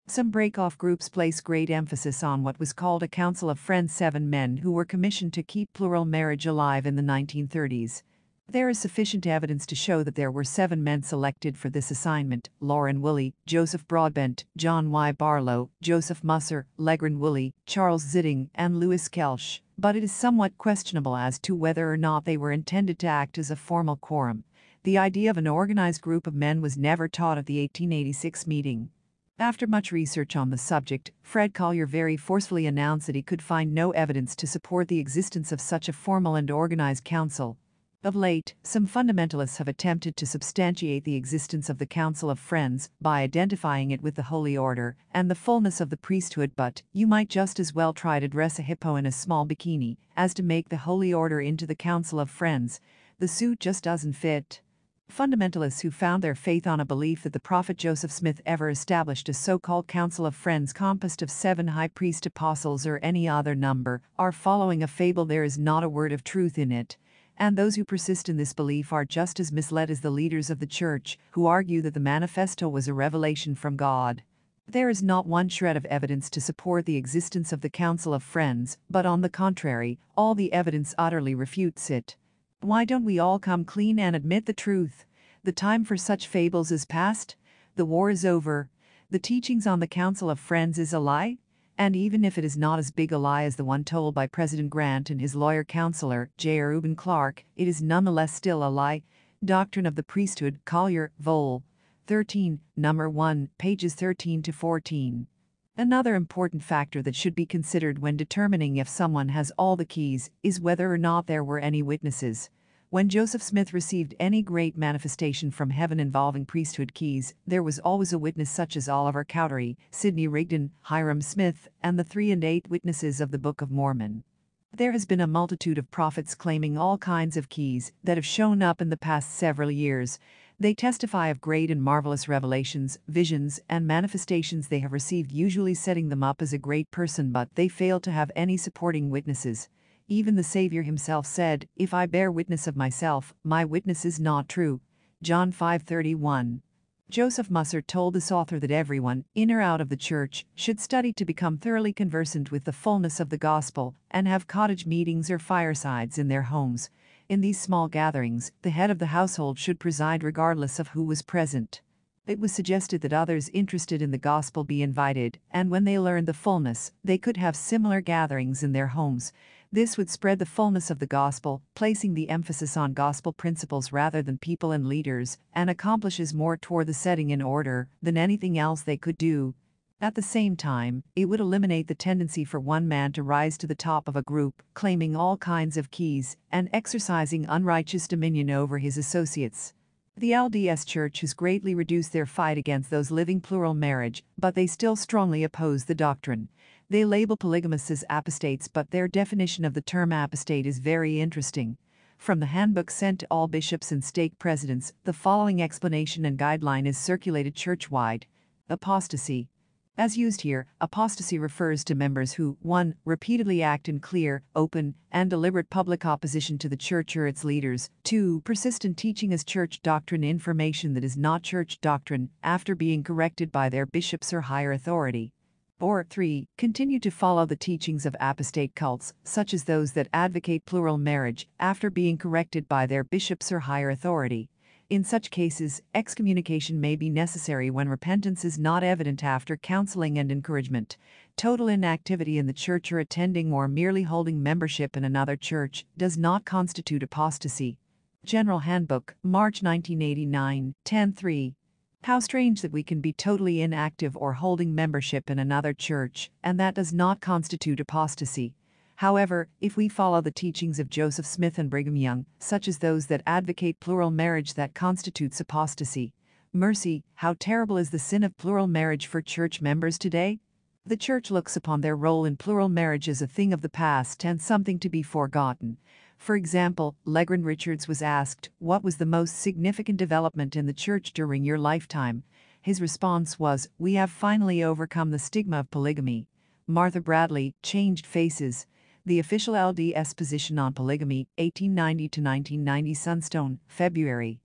Some break-off groups place great emphasis on what was called a Council of Friends, 7 men who were commissioned to keep plural marriage alive in the 1930s. There is sufficient evidence to show that there were 7 men selected for this assignment: Loren Willie, Joseph Broadbent, John Y. Barlow, Joseph Musser, Legren Woolley, Charles Zitting, and Lewis Kelch, but it is somewhat questionable as to whether or not they were intended to act as a formal quorum. The idea of an organized group of men was never taught at the 1886 meeting. After much research on the subject, Fred Collier very forcefully announced that he could find no evidence to support the existence of such a formal and organized council. Of late, some fundamentalists have attempted to substantiate the existence of the Council of Friends by identifying it with the Holy Order and the fullness of the priesthood, but you might just as well try to dress a hippo in a small bikini as to make the Holy Order into the Council of Friends. The suit just doesn't fit. Fundamentalists who found their faith on a belief that the prophet Joseph Smith ever established a so-called Council of Friends composed of 7 high priest apostles or any other number are following a fable. There is not a word of truth in it. And those who persist in this belief are just as misled as the leaders of the church, who argue that the manifesto was a revelation from God. There is not one shred of evidence to support the existence of the Council of Friends, but on the contrary, all the evidence utterly refutes it. Why don't we all come clean and admit the truth? The time for such fables is past. The war is over. The teachings on the Council of Friends is a lie. And even if it is not as big a lie as the one told by President Grant and his lawyer counselor, J. Reuben Clark, it is nonetheless still a lie. Doctrine of the Priesthood, Collier, Vol. 13, Number 1, pages 13-14. Another important factor that should be considered when determining if someone has all the keys is whether or not there were any witnesses. When Joseph Smith received any great manifestation from heaven involving priesthood keys, there was always a witness such as Oliver Cowdery, Sidney Rigdon, Hiram Smith, and the 3 and 8 witnesses of the Book of Mormon. There has been a multitude of prophets claiming all kinds of keys that have shown up in the past several years. They testify of great and marvelous revelations, visions, and manifestations they have received, usually setting them up as a great person, but they fail to have any supporting witnesses. Even the Savior himself said, "If I bear witness of myself, my witness is not true." John 5:31. Joseph Musser told this author that everyone, in or out of the church, should study to become thoroughly conversant with the fullness of the gospel and have cottage meetings or firesides in their homes. In these small gatherings, the head of the household should preside regardless of who was present. It was suggested that others interested in the gospel be invited, and when they learned the fullness, they could have similar gatherings in their homes. This would spread the fullness of the gospel, placing the emphasis on gospel principles rather than people and leaders, and accomplishes more toward the setting in order than anything else they could do. At the same time, it would eliminate the tendency for one man to rise to the top of a group, claiming all kinds of keys, and exercising unrighteous dominion over his associates. The LDS Church has greatly reduced their fight against those living plural marriage, but they still strongly oppose the doctrine. They label polygamists as apostates, but their definition of the term apostate is very interesting. From the handbook sent to all bishops and stake presidents, the following explanation and guideline is circulated church-wide. Apostasy. As used here, apostasy refers to members who 1. Repeatedly act in clear, open, and deliberate public opposition to the church or its leaders, 2. Persist in teaching as church doctrine information that is not church doctrine after being corrected by their bishops or higher authority, or 3. Continue to follow the teachings of apostate cults, such as those that advocate plural marriage, after being corrected by their bishops or higher authority. In such cases, excommunication may be necessary when repentance is not evident after counseling and encouragement. Total inactivity in the church or attending or merely holding membership in another church does not constitute apostasy. General Handbook, March 1989, 10-3. How strange that we can be totally inactive or holding membership in another church, and that does not constitute apostasy. However, if we follow the teachings of Joseph Smith and Brigham Young, such as those that advocate plural marriage, that constitutes apostasy. Mercy, how terrible is the sin of plural marriage for church members today? The church looks upon their role in plural marriage as a thing of the past and something to be forgotten. For example, Legrand Richards was asked, "What was the most significant development in the church during your lifetime?" His response was, "We have finally overcome the stigma of polygamy." Martha Bradley, Changed Faces. The official LDS position on polygamy, 1890 to 1990, Sunstone, February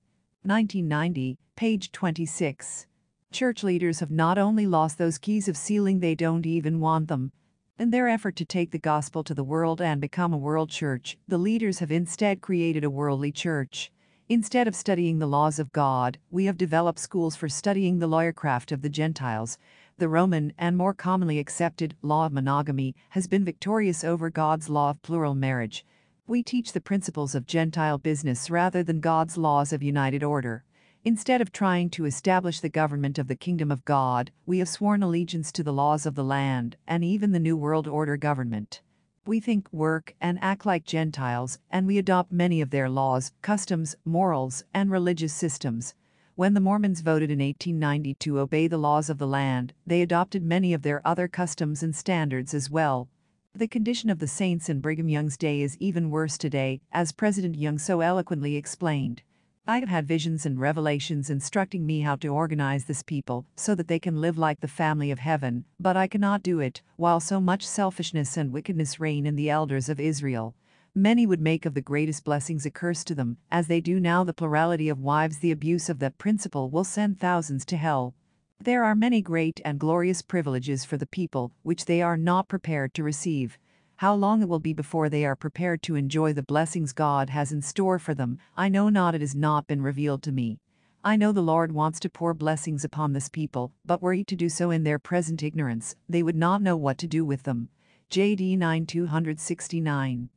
1990, page 26. Church leaders have not only lost those keys of sealing, they don't even want them. In their effort to take the gospel to the world and become a world church, the leaders have instead created a worldly church. Instead of studying the laws of God, we have developed schools for studying the lawyercraft of the Gentiles. The Roman, and more commonly accepted, law of monogamy has been victorious over God's law of plural marriage. We teach the principles of Gentile business rather than God's laws of united order. Instead of trying to establish the government of the kingdom of God, we have sworn allegiance to the laws of the land and even the New World Order government. We think, work, and act like Gentiles, and we adopt many of their laws, customs, morals, and religious systems. When the Mormons voted in 1890 to obey the laws of the land, they adopted many of their other customs and standards as well. The condition of the saints in Brigham Young's day is even worse today, as President Young so eloquently explained. "I have had visions and revelations instructing me how to organize this people so that they can live like the family of heaven, but I cannot do it, while so much selfishness and wickedness reign in the elders of Israel. Many would make of the greatest blessings a curse to them, as they do now the plurality of wives. The abuse of that principle will send thousands to hell. There are many great and glorious privileges for the people, which they are not prepared to receive. How long it will be before they are prepared to enjoy the blessings God has in store for them, I know not. It has not been revealed to me. I know the Lord wants to pour blessings upon this people, but were he to do so in their present ignorance, they would not know what to do with them." J.D. 9:269.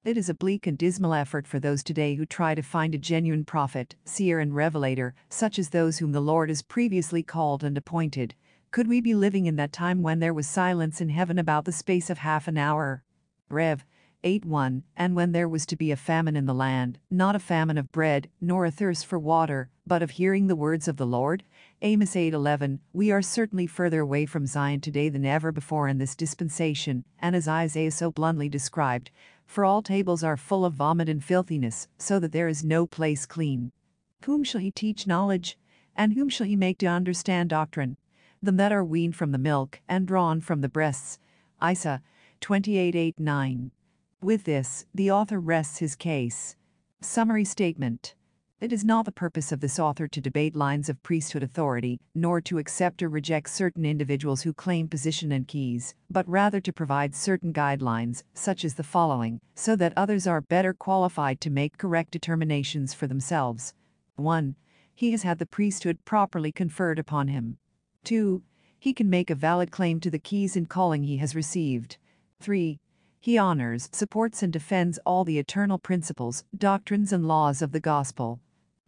It is a bleak and dismal effort for those today who try to find a genuine prophet, seer, and revelator, such as those whom the Lord has previously called and appointed. Could we be living in that time when there was silence in heaven about the space of half an hour? Rev. 8:1, and when there was to be a famine in the land, not a famine of bread, nor a thirst for water, but of hearing the words of the Lord? Amos 8:11. We are certainly further away from Zion today than ever before in this dispensation, and as Isaiah so bluntly described, "For all tables are full of vomit and filthiness, so that there is no place clean." Whom shall he teach knowledge? And whom shall he make to understand doctrine? Them that are weaned from the milk, and drawn from the breasts. Isa 28:8-9. With this, the author rests his case. Summary statement. It is not the purpose of this author to debate lines of priesthood authority, nor to accept or reject certain individuals who claim position and keys, but rather to provide certain guidelines, such as the following, so that others are better qualified to make correct determinations for themselves. 1. He has had the priesthood properly conferred upon him. 2. He can make a valid claim to the keys and calling he has received. 3. He honors, supports and defends all the eternal principles, doctrines and laws of the gospel.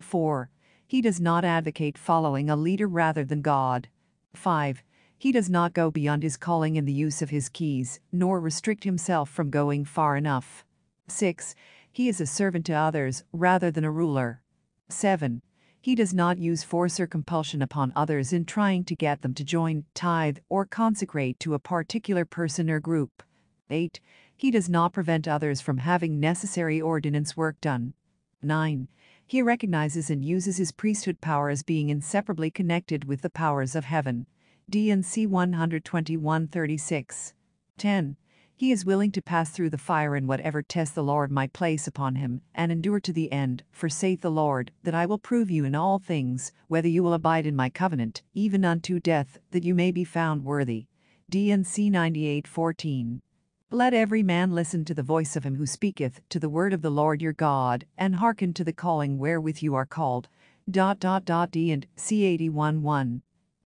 4. He does not advocate following a leader rather than God. 5. He does not go beyond his calling in the use of his keys, nor restrict himself from going far enough. 6. He is a servant to others, rather than a ruler. 7. He does not use force or compulsion upon others in trying to get them to join, tithe, or consecrate to a particular person or group. 8. He does not prevent others from having necessary ordinance work done. 9. He recognizes and uses his priesthood power as being inseparably connected with the powers of heaven. D&C 121:36. 10. He is willing to pass through the fire in whatever test the Lord might place upon him, and endure to the end, for saith the Lord, that I will prove you in all things, whether you will abide in my covenant, even unto death, that you may be found worthy. D&C 98:14. Let every man listen to the voice of him who speaketh, to the word of the Lord your God, and hearken to the calling wherewith you are called. D&C 81:1.